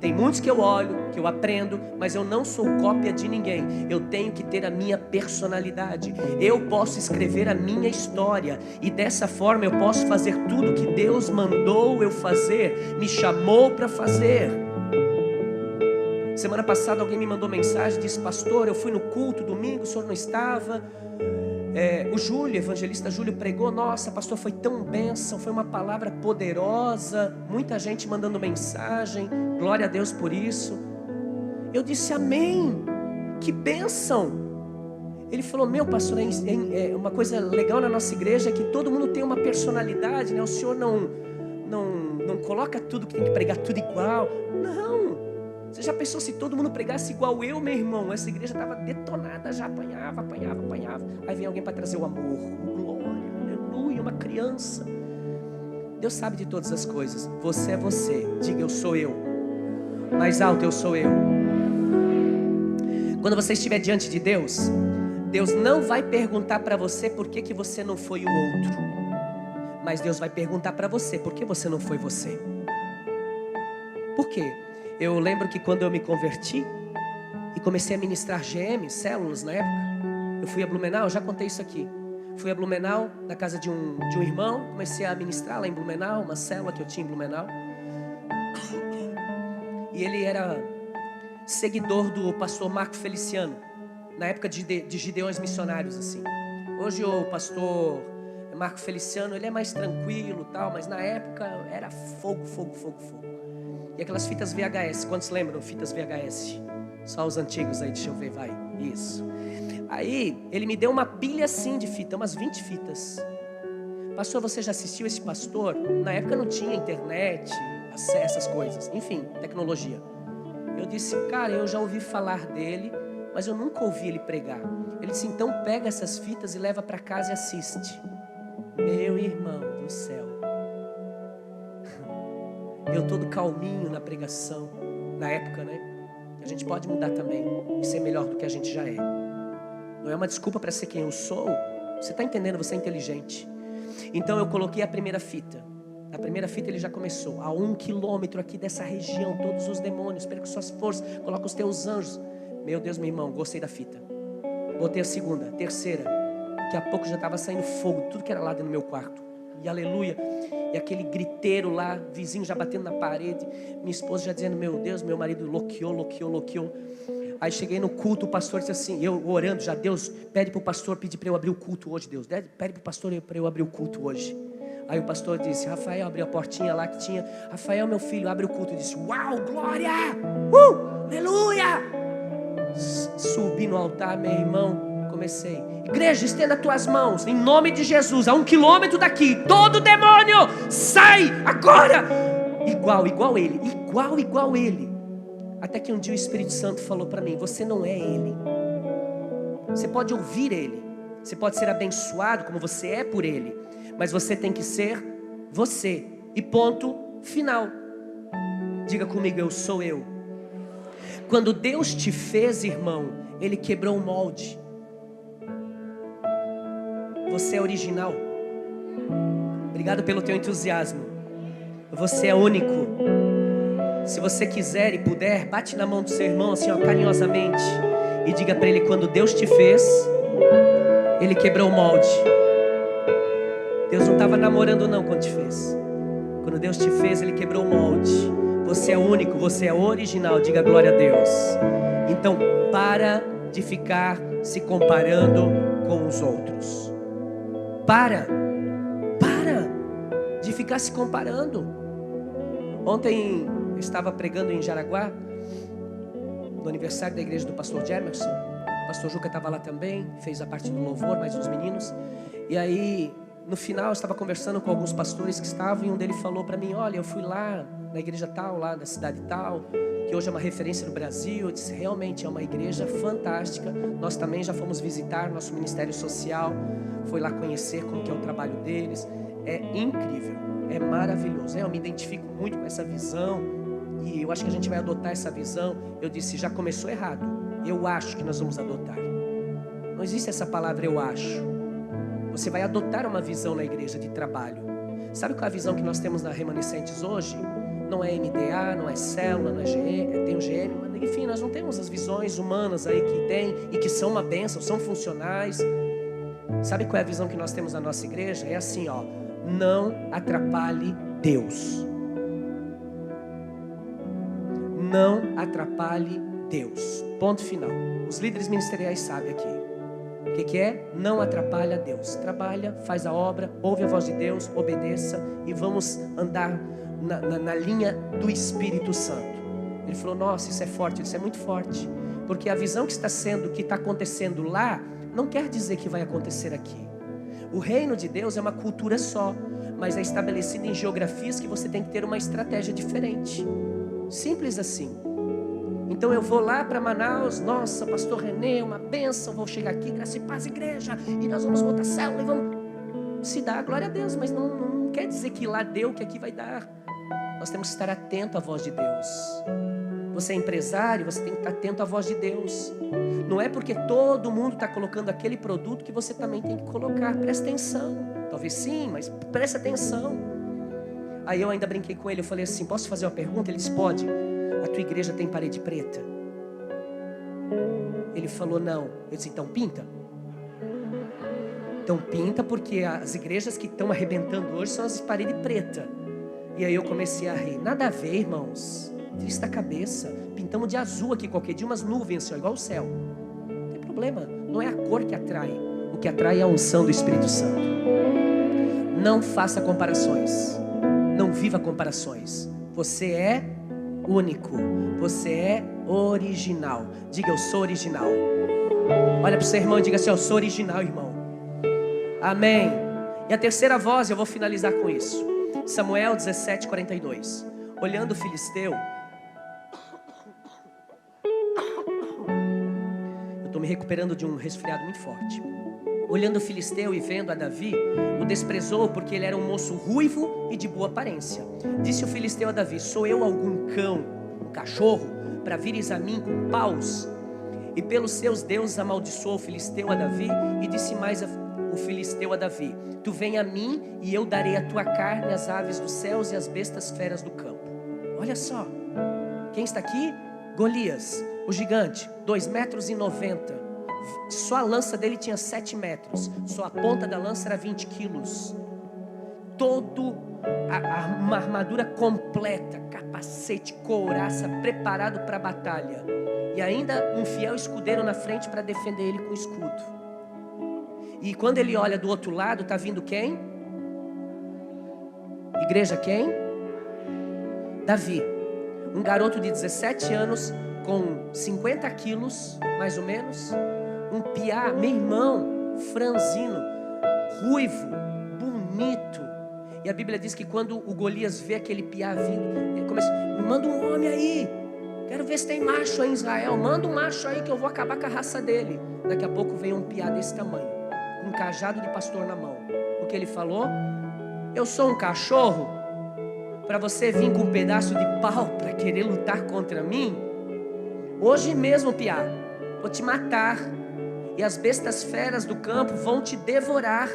Tem muitos que eu olho, que eu aprendo, mas eu não sou cópia de ninguém. Eu tenho que ter a minha personalidade. Eu posso escrever a minha história, e dessa forma eu posso fazer tudo que Deus mandou eu fazer, me chamou para fazer. Semana passada alguém me mandou mensagem, disse: pastor, eu fui no culto domingo, o senhor não estava. O Júlio, evangelista Júlio, pregou. Nossa, pastor, foi tão bênção, foi uma palavra poderosa, muita gente mandando mensagem, glória a Deus por isso. Eu disse: amém, que bênção. Ele falou: meu pastor, uma coisa legal na nossa igreja é que todo mundo tem uma personalidade, né? O senhor não coloca tudo que tem que pregar tudo igual. Não. Você já pensou se todo mundo pregasse igual eu, meu irmão? Essa igreja estava detonada, já apanhava. Aí vem alguém para trazer o amor, glória, aleluia, uma criança. Deus sabe de todas as coisas. Você é você. Diga: eu sou eu. Mais alto: eu sou eu. Quando você estiver diante de Deus, Deus não vai perguntar para você por que você não foi o outro, mas Deus vai perguntar para você por que você não foi você. Por quê? Eu lembro que quando eu me converti e comecei a ministrar GM, células na época, eu fui a Blumenau, já contei isso aqui. Fui a Blumenau, na casa de um irmão, comecei a ministrar lá em Blumenau, uma célula que eu tinha em Blumenau. E ele era seguidor do pastor Marco Feliciano, na época de Gideões Missionários, assim. Hoje o pastor Marco Feliciano, ele é mais tranquilo, tal, mas na época era fogo. E aquelas fitas VHS, quantos lembram? Fitas VHS, só os antigos aí, deixa eu ver, vai, isso. Aí, ele me deu uma pilha assim de fita, umas 20 fitas. Pastor, você já assistiu esse pastor? Na época não tinha internet, essas coisas, enfim, tecnologia. Eu disse: cara, eu já ouvi falar dele, mas eu nunca ouvi ele pregar. Ele disse: então pega essas fitas e leva para casa e assiste. Meu irmão do céu, eu todo calminho na pregação, na época, né? A gente pode mudar também e ser melhor do que a gente já é. Não é uma desculpa para ser quem eu sou. Você está entendendo? Você é inteligente. Então eu coloquei a primeira fita. A primeira fita ele já começou. A 1 quilômetro aqui dessa região, todos os demônios, perca suas forças, coloca os teus anjos. Meu Deus, meu irmão, gostei da fita. Botei a segunda, terceira. Daqui a pouco já estava saindo fogo, tudo que era lá dentro do meu quarto. E aleluia. E aquele griteiro lá, vizinho já batendo na parede. Minha esposa já dizendo: meu Deus, meu marido loqueou. Aí cheguei no culto, o pastor disse assim, eu orando já: Deus, pede para o pastor pedir para eu abrir o culto hoje, Deus. Pede para o pastor para eu abrir o culto hoje. Aí o pastor disse: Rafael, abriu a portinha lá que tinha. Rafael, meu filho, abre o culto. Eu disse: uau, glória! Aleluia! Subi no altar, meu irmão. Comecei: igreja, estenda tuas mãos em nome de Jesus, a 1 quilômetro daqui, todo demônio sai agora. Igual ele. Até que um dia o Espírito Santo falou para mim: você não é ele. Você pode ouvir ele, você pode ser abençoado como você é por ele, mas você tem que ser você. E ponto final. Diga comigo: eu sou eu. Quando Deus te fez, irmão, Ele quebrou o molde. Você é original. Obrigado pelo teu entusiasmo. Você é único. Se você quiser e puder, bate na mão do seu irmão assim, ó, carinhosamente, e diga para ele: quando Deus te fez, Ele quebrou o molde. Deus não estava namorando não quando te fez. Quando Deus te fez, Ele quebrou o molde. Você é único, você é original. Diga glória a Deus. Então para de ficar se comparando com os outros. Para. ficar se comparando. Ontem eu estava pregando em Jaraguá, no aniversário da igreja do pastor Jamerson. O pastor Juca estava lá também, fez a parte do louvor, mais uns meninos. E aí, no final, eu estava conversando com alguns pastores que estavam, e um deles falou para mim: olha, eu fui lá na igreja tal, lá da cidade tal, que hoje é uma referência no Brasil. Eu disse: realmente é uma igreja fantástica. Nós também já fomos visitar nosso ministério social, foi lá conhecer como que é o trabalho deles. É incrível, é maravilhoso. Eu me identifico muito com essa visão, e eu acho que a gente vai adotar essa visão. Eu disse: já começou errado. Eu acho que nós vamos adotar. Não existe essa palavra eu acho. Você vai adotar uma visão na igreja de trabalho. Sabe qual é a visão que nós temos na Remanescentes hoje? Não é MDA, não é célula, não é GM, tem o GM, mas enfim, nós não temos as visões humanas aí que tem e que são uma bênção, são funcionais. Sabe qual é a visão que nós temos na nossa igreja? É assim, ó: não atrapalhe Deus. Não atrapalhe Deus. Ponto final. Os líderes ministeriais sabem aqui. O que é? Não atrapalha Deus. Trabalha, faz a obra, ouve a voz de Deus, obedeça, e vamos andar na linha do Espírito Santo. Ele falou: nossa, isso é forte. Isso é muito forte, porque a visão que está acontecendo lá não quer dizer que vai acontecer aqui. O reino de Deus é uma cultura só, mas é estabelecido em geografias que você tem que ter uma estratégia diferente. Simples assim. Então eu vou lá para Manaus, nossa, pastor René, uma bênção, vou chegar aqui, graça e paz, igreja, e nós vamos botar célula e vamos se dar, glória a Deus, mas não quer dizer que lá deu, que aqui vai dar. Nós temos que estar atento à voz de Deus. Você é empresário, você tem que estar atento à voz de Deus. Não é porque todo mundo está colocando aquele produto que você também tem que colocar. Presta atenção. Talvez sim, mas presta atenção. Aí eu ainda brinquei com ele, eu falei assim: posso fazer uma pergunta? Ele disse: pode. A tua igreja tem parede preta? Ele falou: não. Eu disse: então pinta. Então pinta, porque as igrejas que estão arrebentando hoje são as de parede preta. E aí eu comecei a rir. Nada a ver, irmãos. Triste a cabeça. Pintamos de azul aqui qualquer dia, umas nuvens assim, igual o céu. Não tem problema. Não é a cor que atrai. O que atrai é a unção do Espírito Santo. Não faça comparações. Não viva comparações. Você é único. Você é original. Diga: eu sou original. Olha para o seu irmão e diga assim: eu sou original, irmão. Amém. E a terceira voz, eu vou finalizar com isso. Samuel 17:42. Olhando o filisteu, eu estou me recuperando de um resfriado muito forte. Olhando o filisteu e vendo a Davi, o desprezou porque ele era um moço ruivo e de boa aparência. Disse o filisteu a Davi: sou eu algum cão, um cachorro, para vires a mim com paus? E pelos seus deuses amaldiçoou o filisteu a Davi. E disse mais o filisteu a Davi: tu vem a mim e eu darei a tua carne às aves dos céus e às bestas feras do campo. Olha só, quem está aqui? Golias, o gigante, 2,90 metros. Só a lança dele tinha 7 metros. Só a ponta da lança era 20 quilos. Uma armadura completa, capacete, couraça, preparado para a batalha. E ainda um fiel escudeiro na frente para defender ele com escudo. E quando ele olha do outro lado, está vindo quem? Igreja, quem? Davi. Um garoto de 17 anos, com 50 quilos, mais ou menos. Um piá, meu irmão, franzino, ruivo, bonito. E a Bíblia diz que quando o Golias vê aquele piá vindo, ele começa: me manda um homem aí. Quero ver se tem macho aí em Israel. Manda um macho aí que eu vou acabar com a raça dele. Daqui a pouco vem um piá desse tamanho, com um cajado de pastor na mão. O que ele falou? Eu sou um cachorro para você vir com um pedaço de pau para querer lutar contra mim? Hoje mesmo, piá, vou te matar. E as bestas feras do campo vão te devorar.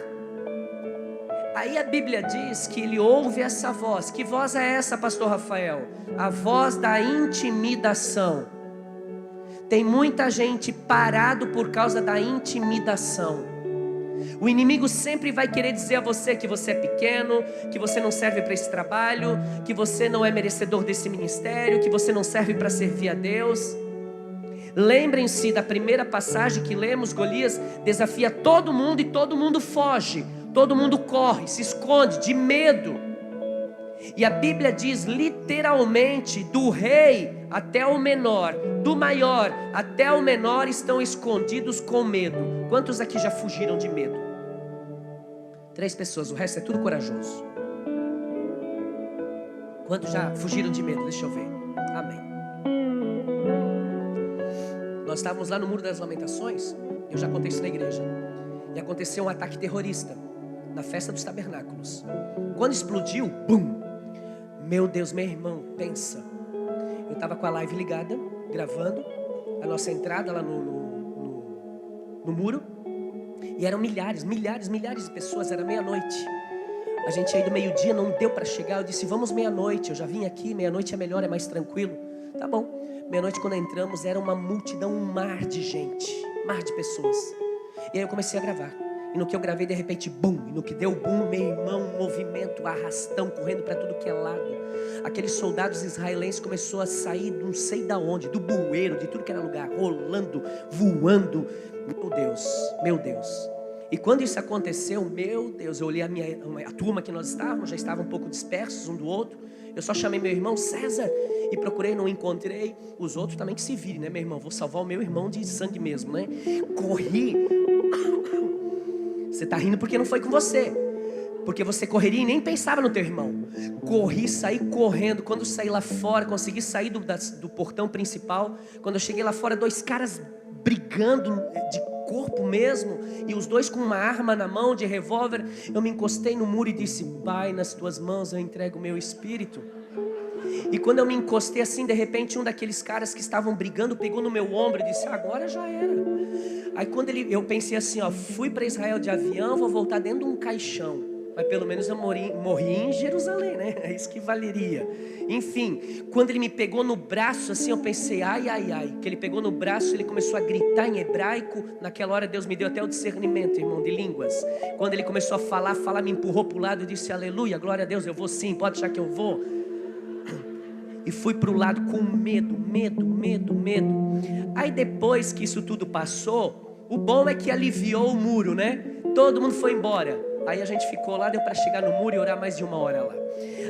Aí a Bíblia diz que ele ouve essa voz. Que voz é essa, pastor Rafael? A voz da intimidação. Tem muita gente parado por causa da intimidação. O inimigo sempre vai querer dizer a você que você é pequeno, que você não serve para esse trabalho, que você não é merecedor desse ministério, que você não serve para servir a Deus. Lembrem-se da primeira passagem que lemos. Golias desafia todo mundo e todo mundo foge. Todo mundo corre, se esconde de medo. E a Bíblia diz literalmente, do rei até o menor, do maior até o menor estão escondidos com medo. Quantos aqui já fugiram de medo? 3 pessoas, o resto é tudo corajoso. Quantos já fugiram de medo? Deixa eu ver. Amém. Nós estávamos lá no Muro das Lamentações, eu já contei isso na igreja, e aconteceu um ataque terrorista na festa dos tabernáculos. Quando explodiu, bum! Meu Deus, meu irmão, pensa. Eu estava com a live ligada, gravando a nossa entrada lá no muro, e eram milhares de pessoas, era meia-noite. A gente ia do meio-dia, não deu para chegar. Eu disse, vamos meia-noite, eu já vim aqui, meia-noite é melhor, é mais tranquilo. Tá bom. Meia-noite quando entramos, era uma multidão, um mar de gente, mar de pessoas. E aí eu comecei a gravar. E no que eu gravei, de repente, bum. E no que deu bum, meu irmão, um movimento, arrastão, correndo para tudo que é lado. Aqueles soldados israelenses começaram a sair, não sei da onde, do bueiro, de tudo que era lugar, rolando, voando. Meu Deus. E quando isso aconteceu, meu Deus, eu olhei a turma que nós estávamos, já estava um pouco dispersos um do outro. Eu só chamei meu irmão César e procurei, não encontrei. Os outros também que se virem, né, meu irmão? Vou salvar o meu irmão de sangue mesmo, né? Corri. Você está rindo porque não foi com você, porque você correria e nem pensava no teu irmão. Corri, saí correndo. Quando saí lá fora, consegui sair do portão principal. Quando eu cheguei lá fora, 2 caras brigando de corpo mesmo, e os 2 com uma arma na mão, de revólver. Eu me encostei no muro e disse, Pai, nas tuas mãos eu entrego o meu espírito. E quando eu me encostei assim, de repente um daqueles caras que estavam brigando pegou no meu ombro e disse, agora já era. Aí quando eu pensei assim, ó, fui para Israel de avião, vou voltar dentro de um caixão. Mas pelo menos eu morri em Jerusalém, né? É isso que valeria. Enfim, quando ele me pegou no braço assim, eu pensei, ai. Que ele pegou no braço, ele começou a gritar em hebraico. Naquela hora Deus me deu até o discernimento, irmão, de línguas. Quando ele começou a falar, me empurrou para o lado e disse, aleluia, glória a Deus, eu vou sim, pode achar que eu vou. E fui para o lado com medo. Aí depois que isso tudo passou, o bom é que aliviou o muro, né? Todo mundo foi embora. Aí a gente ficou lá, deu para chegar no muro e orar mais de 1 hora lá.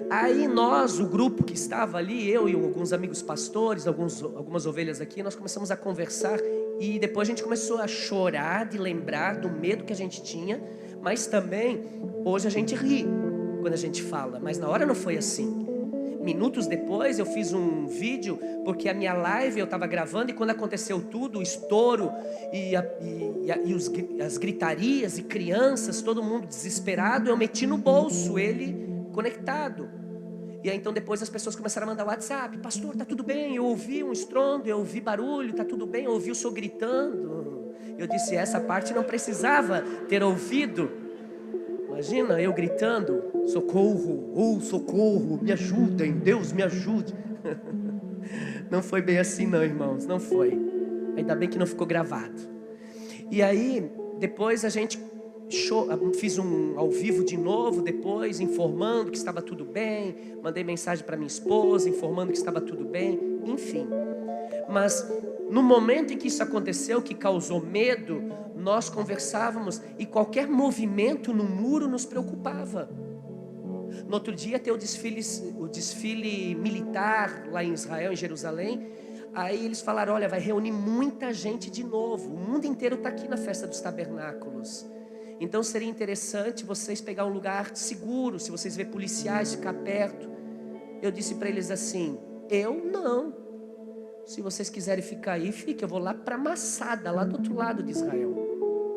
Aí nós, o grupo que estava ali, eu e alguns amigos pastores, algumas ovelhas aqui, nós começamos a conversar. E depois a gente começou a chorar de lembrar do medo que a gente tinha. Mas também, hoje a gente ri quando a gente fala. Mas na hora não foi assim. Minutos depois eu fiz um vídeo, porque a minha live eu estava gravando, e quando aconteceu tudo, o estouro e as gritarias e crianças, todo mundo desesperado, eu meti no bolso ele conectado. E aí então depois as pessoas começaram a mandar WhatsApp, pastor, tá tudo bem? Eu ouvi um estrondo, eu ouvi barulho, tá tudo bem? Eu ouvi o senhor gritando. Eu disse, essa parte não precisava ter ouvido. Imagina eu gritando, socorro, socorro, me ajudem, Deus me ajude. Não foi bem assim não, irmãos, não foi. Ainda bem que não ficou gravado. E aí, depois a gente fiz um ao vivo de novo, depois informando que estava tudo bem. Mandei mensagem para minha esposa, informando que estava tudo bem, enfim. Mas no momento em que isso aconteceu, que causou medo, nós conversávamos e qualquer movimento no muro nos preocupava. No outro dia tem o desfile militar lá em Israel, em Jerusalém. Aí eles falaram, olha, vai reunir muita gente de novo. O mundo inteiro está aqui na festa dos tabernáculos. Então seria interessante vocês pegar um lugar seguro, se vocês verem policiais, ficar perto. Eu disse para eles assim, eu não. Se vocês quiserem ficar aí, fique. Eu vou lá para Massada, lá do outro lado de Israel.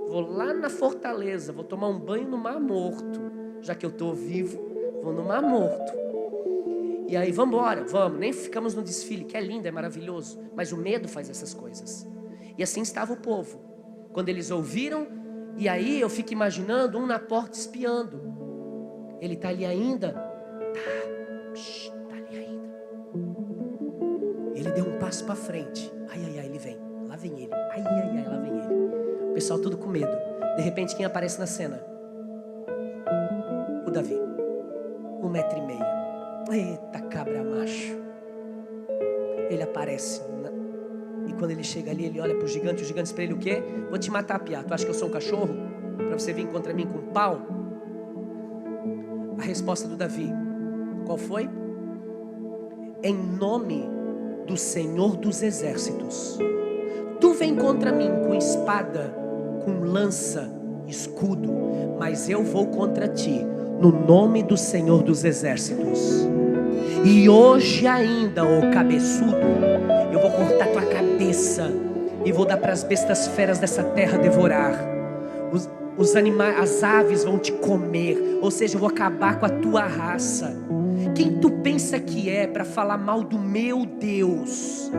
Vou lá na fortaleza, vou tomar um banho no Mar Morto. Já que eu estou vivo, vou no Mar Morto. E aí vamos embora, vamos. Nem ficamos no desfile, que é lindo, é maravilhoso. Mas o medo faz essas coisas. E assim estava o povo. Quando eles ouviram, e aí eu fico imaginando um na porta espiando. Ele está ali ainda? Tá ali ainda. Ele deu um passo para frente. Ai, ele vem. Lá vem ele. Ai, lá vem ele. O pessoal tudo com medo. De repente, quem aparece na cena? O Davi. 1,5 metro. Eita, cabra macho. Ele aparece. E quando ele chega ali, ele olha pro gigante. O gigante diz pra ele o quê? Vou te matar, piá. Tu acha que eu sou um cachorro? Pra você vir contra mim com um pau? A resposta do Davi: Qual foi? Em nome do Senhor dos Exércitos, tu vem contra mim com espada, com lança, escudo, mas eu vou contra ti no nome do Senhor dos Exércitos. E hoje ainda, ô cabeçudo, eu vou cortar tua cabeça e vou dar para as bestas feras dessa terra devorar. Os animais, as aves vão te comer, ou seja, eu vou acabar com a tua raça. Quem tu pensa que é para falar mal do meu Deus?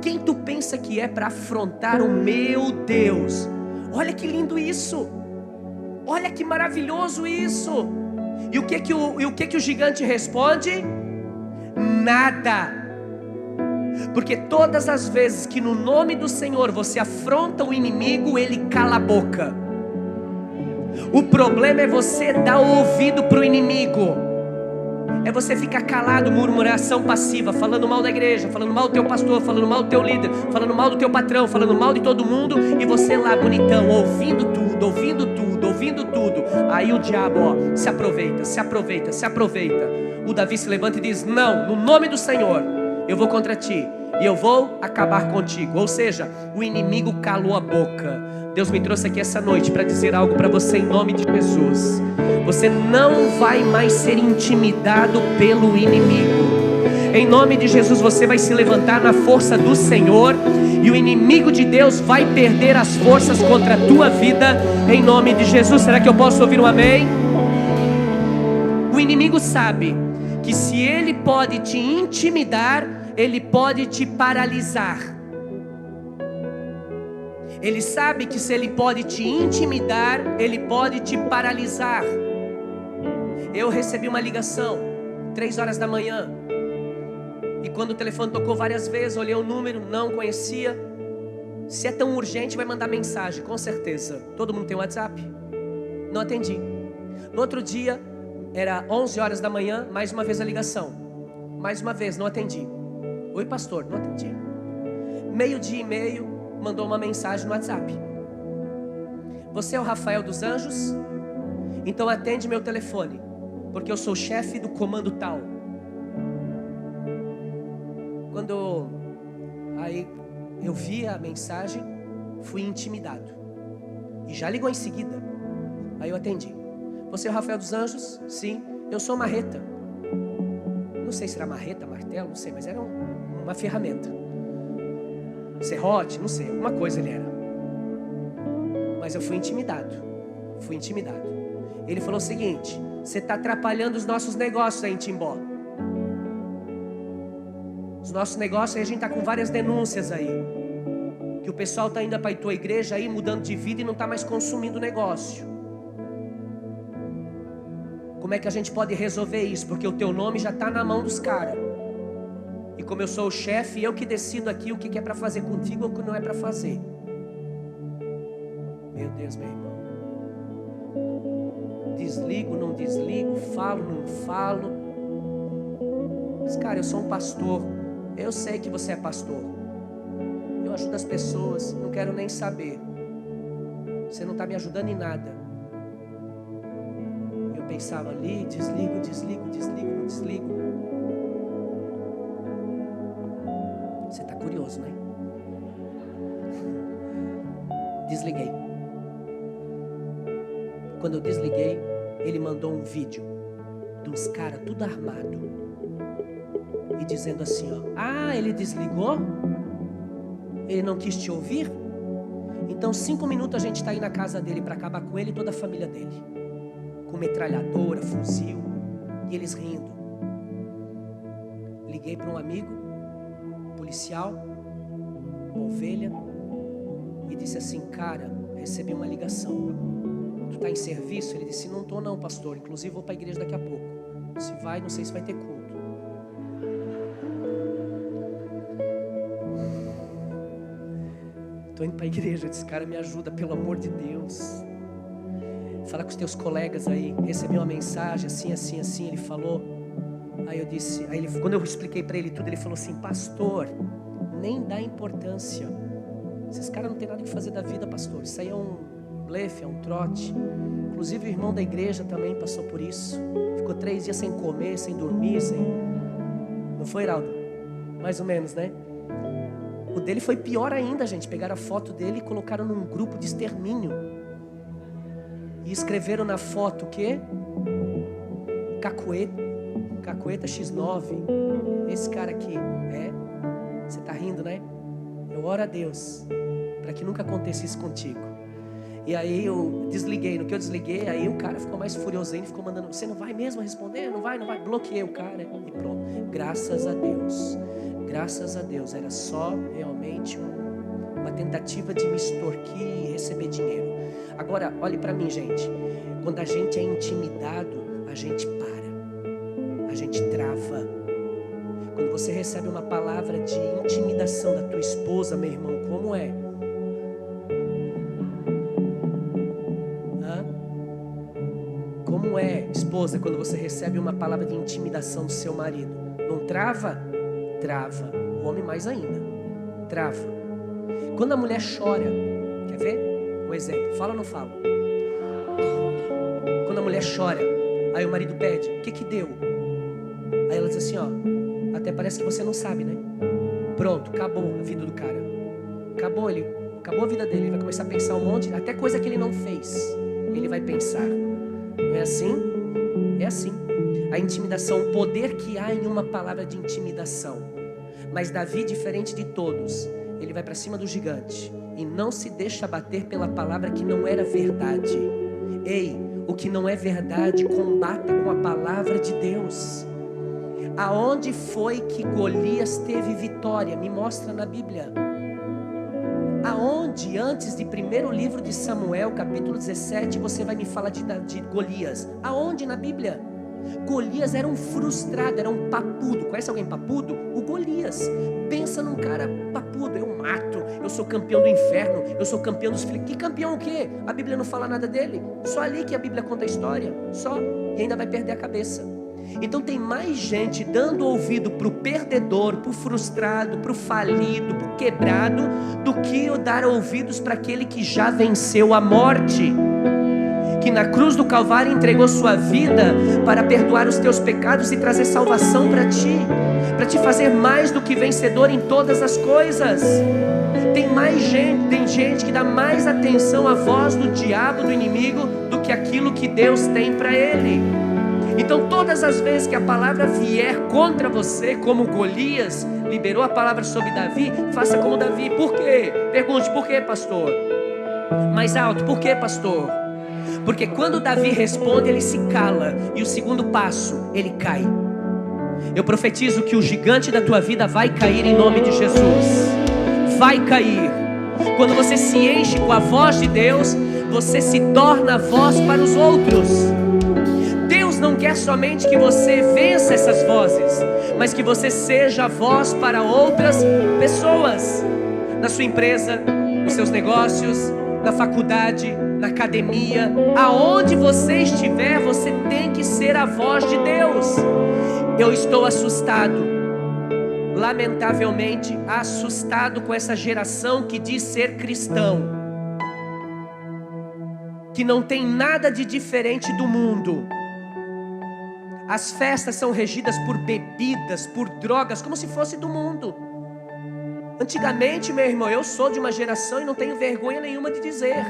Quem tu pensa que é para afrontar o meu Deus? Olha que lindo isso! Olha que maravilhoso isso! E o que o gigante responde? Nada. Porque todas as vezes que no nome do Senhor você afronta o inimigo, ele cala a boca. O problema é você dar ouvido para o inimigo. É você ficar calado, murmuração passiva, falando mal da igreja, falando mal do teu pastor, falando mal do teu líder, falando mal do teu patrão, falando mal de todo mundo, e você lá bonitão, ouvindo tudo, ouvindo tudo, ouvindo tudo. Aí o diabo, ó, se aproveita, se aproveita, se aproveita. O Davi se levanta e diz: não, no nome do Senhor, eu vou contra ti e eu vou acabar contigo. Ou seja, o inimigo calou a boca. Deus me trouxe aqui essa noite para dizer algo para você em nome de Jesus. Você não vai mais ser intimidado pelo inimigo. Em nome de Jesus você vai se levantar na força do Senhor, e o inimigo de Deus vai perder as forças contra a tua vida, em nome de Jesus. Será que eu posso ouvir um amém? O inimigo sabe que se ele pode te intimidar, ele pode te paralisar. Ele sabe que se ele pode te intimidar, ele pode te paralisar. Eu recebi uma ligação 3 horas da manhã, e quando o telefone tocou várias vezes, olhei o número, não conhecia. Se é tão urgente, vai mandar mensagem, com certeza. Todo mundo tem WhatsApp? Não atendi. No outro dia, era 11 horas da manhã, mais uma vez a ligação. Mais uma vez, não atendi. Oi pastor, não atendi. 12:30, mandou uma mensagem no WhatsApp: você é o Rafael dos Anjos? Então atende meu telefone, porque eu sou o chefe do comando tal. Quando aí eu vi a mensagem, fui intimidado, e já ligou em seguida. Aí eu atendi: você é o Rafael dos Anjos? Sim. Eu sou marreta. Não sei se era marreta, martelo, não sei, mas era uma ferramenta. Serrote, não sei, alguma coisa ele era. Mas eu fui intimidado. Ele falou o seguinte: você está atrapalhando os nossos negócios aí em Timbó. Os nossos negócios aí, a gente está com várias denúncias aí, que o pessoal está indo para a tua igreja aí, mudando de vida e não está mais consumindo o negócio. Como é que a gente pode resolver isso? Porque o teu nome já está na mão dos caras. E como eu sou o chefe, eu que decido aqui o que é para fazer contigo ou o que não é para fazer. Meu Deus, meu irmão. Desligo, não desligo, falo, não falo. Mas cara, eu sou um pastor. Eu sei que você é pastor. Eu ajudo as pessoas, não quero nem saber. Você não está me ajudando em nada. Eu pensava ali, desligo, não desligo. Você está curioso, né? Desliguei. Quando eu desliguei, ele mandou um vídeo de uns caras tudo armado e dizendo assim, ó: ah, ele desligou? Ele não quis te ouvir? Então 5 minutos a gente está aí na casa dele para acabar com ele e toda a família dele, com metralhadora, fuzil, e eles rindo. Liguei para um amigo policial, uma ovelha, e disse assim: cara, recebi uma ligação, tu está em serviço? Ele disse: não estou não, pastor, inclusive vou para a igreja daqui a pouco. Se vai, não sei se vai ter culto. Estou indo para a igreja. Esse cara me ajuda, pelo amor de Deus. Fala com os teus colegas aí. Recebi uma mensagem assim, ele falou. Aí eu disse, quando eu expliquei para ele tudo, ele falou assim: pastor, nem dá importância. Esses caras não tem nada que fazer da vida, pastor. Isso aí é um blefe, é um trote. Inclusive o irmão da igreja também passou por isso. Ficou 3 dias sem comer, sem dormir, Não foi, Heraldo? Mais ou menos, né? O dele foi pior ainda, gente. Pegaram a foto dele e colocaram num grupo de extermínio. E escreveram na foto o quê? Cacueta X9. Esse cara aqui. Você tá rindo, né? Eu oro a Deus para que nunca aconteça isso contigo. E aí eu desliguei. No que eu desliguei, aí o cara ficou mais furioso ainda. Ficou mandando: você não vai mesmo responder? Não vai. Bloqueei o cara e pronto. Graças a Deus. Era só realmente uma tentativa de me extorquir e receber dinheiro. Agora, olhe para mim, gente. Quando a gente é intimidado, a gente para. A gente trava. Quando você recebe uma palavra de intimidação da tua esposa, meu irmão, como é? Como é, esposa, quando você recebe uma palavra de intimidação do seu marido? Não trava? Trava. O homem mais ainda. Trava. Quando a mulher chora, quer ver? Um exemplo. Fala ou não fala? Quando a mulher chora, aí o marido pede: o que deu? Aí ela diz assim, até parece que você não sabe, né? Pronto, acabou a vida do cara. Acabou a vida dele. Ele vai começar a pensar um monte, até coisa que ele não fez, ele vai pensar. Não é assim? É assim. A intimidação, o poder que há em uma palavra de intimidação. Mas Davi, diferente de todos, ele vai para cima do gigante e não se deixa abater pela palavra que não era verdade. Ei, o que não é verdade, combata com a palavra de Deus. Aonde foi que Golias teve vitória? Me mostra na Bíblia. Aonde, antes de 1º livro de Samuel, capítulo 17, você vai me falar de Golias? Aonde na Bíblia? Golias era um frustrado, era um papudo. Conhece alguém papudo? O Golias. Pensa num cara papudo: eu mato, eu sou campeão do inferno, eu sou campeão dos filhos. Que campeão o quê? A Bíblia não fala nada dele. Só ali que a Bíblia conta a história. Só. E ainda vai perder a cabeça. Então tem mais gente dando ouvido para o perdedor, para o frustrado, para o falido, para o quebrado, do que eu dar ouvidos para aquele que já venceu a morte, que na cruz do Calvário entregou sua vida para perdoar os teus pecados e trazer salvação para te fazer mais do que vencedor em todas as coisas. Tem gente que dá mais atenção à voz do diabo, do inimigo, do que aquilo que Deus tem para ele. Então todas as vezes que a palavra vier contra você, como Golias liberou a palavra sobre Davi, faça como Davi. Por quê? Pergunte: por quê, pastor? Mais alto: por quê, pastor? Porque quando Davi responde, ele se cala, e o segundo passo, ele cai. Eu profetizo que o gigante da tua vida vai cair em nome de Jesus. Vai cair. Quando você se enche com a voz de Deus, você se torna voz para os outros. Deus não quer somente que você vença essas vozes, mas que você seja a voz para outras pessoas. Na sua empresa, nos seus negócios, na faculdade, na academia, aonde você estiver, você tem que ser a voz de Deus. Eu estou assustado, lamentavelmente assustado com essa geração que diz ser cristão, que não tem nada de diferente do mundo. As festas são regidas por bebidas, por drogas, como se fosse do mundo. Antigamente, meu irmão, eu sou de uma geração e não tenho vergonha nenhuma de dizer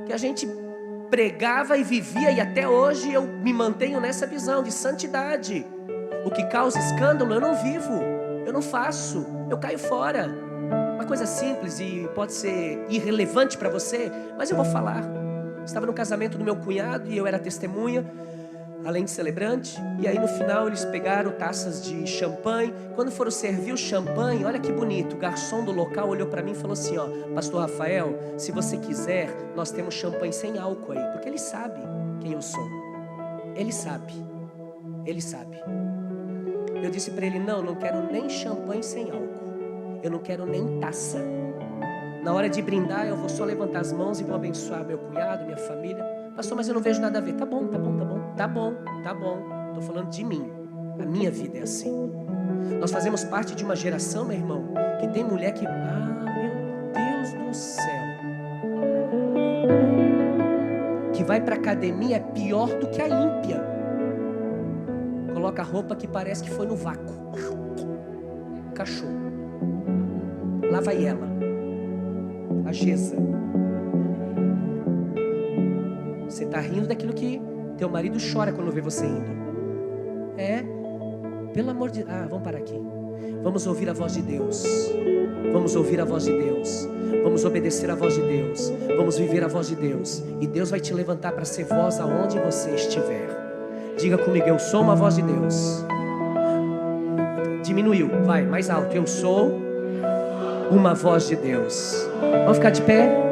que a gente pregava e vivia, e até hoje eu me mantenho nessa visão de santidade. O que causa escândalo eu não vivo, eu não faço, eu caio fora. Uma coisa simples e pode ser irrelevante para você, mas eu vou falar. Estava no casamento do meu cunhado e eu era testemunha, além de celebrante, e aí no final eles pegaram taças de champanhe. Quando foram servir o champanhe, olha que bonito, o garçom do local olhou para mim e falou assim: pastor Rafael, se você quiser, nós temos champanhe sem álcool aí, porque ele sabe quem eu sou, ele sabe. Eu disse para ele: não quero nem champanhe sem álcool, eu não quero nem taça. Na hora de brindar eu vou só levantar as mãos e vou abençoar meu cunhado, minha família. Pastor, mas eu não vejo nada a ver. Tá bom. Estou falando de mim. A minha vida é assim. Nós fazemos parte de uma geração, meu irmão, que tem mulher que... meu Deus do céu. Que vai para academia é pior do que a ímpia. Coloca a roupa que parece que foi no vácuo. Cachorro. Lá vai ela, a Gesa. Você está rindo daquilo que teu marido chora quando vê você indo. Pelo amor de... vamos parar aqui. Vamos ouvir a voz de Deus. Vamos ouvir a voz de Deus. Vamos obedecer a voz de Deus. Vamos viver a voz de Deus. E Deus vai te levantar para ser voz aonde você estiver. Diga comigo, eu sou uma voz de Deus. Diminuiu, vai, mais alto. Eu sou uma voz de Deus. Vamos ficar de pé?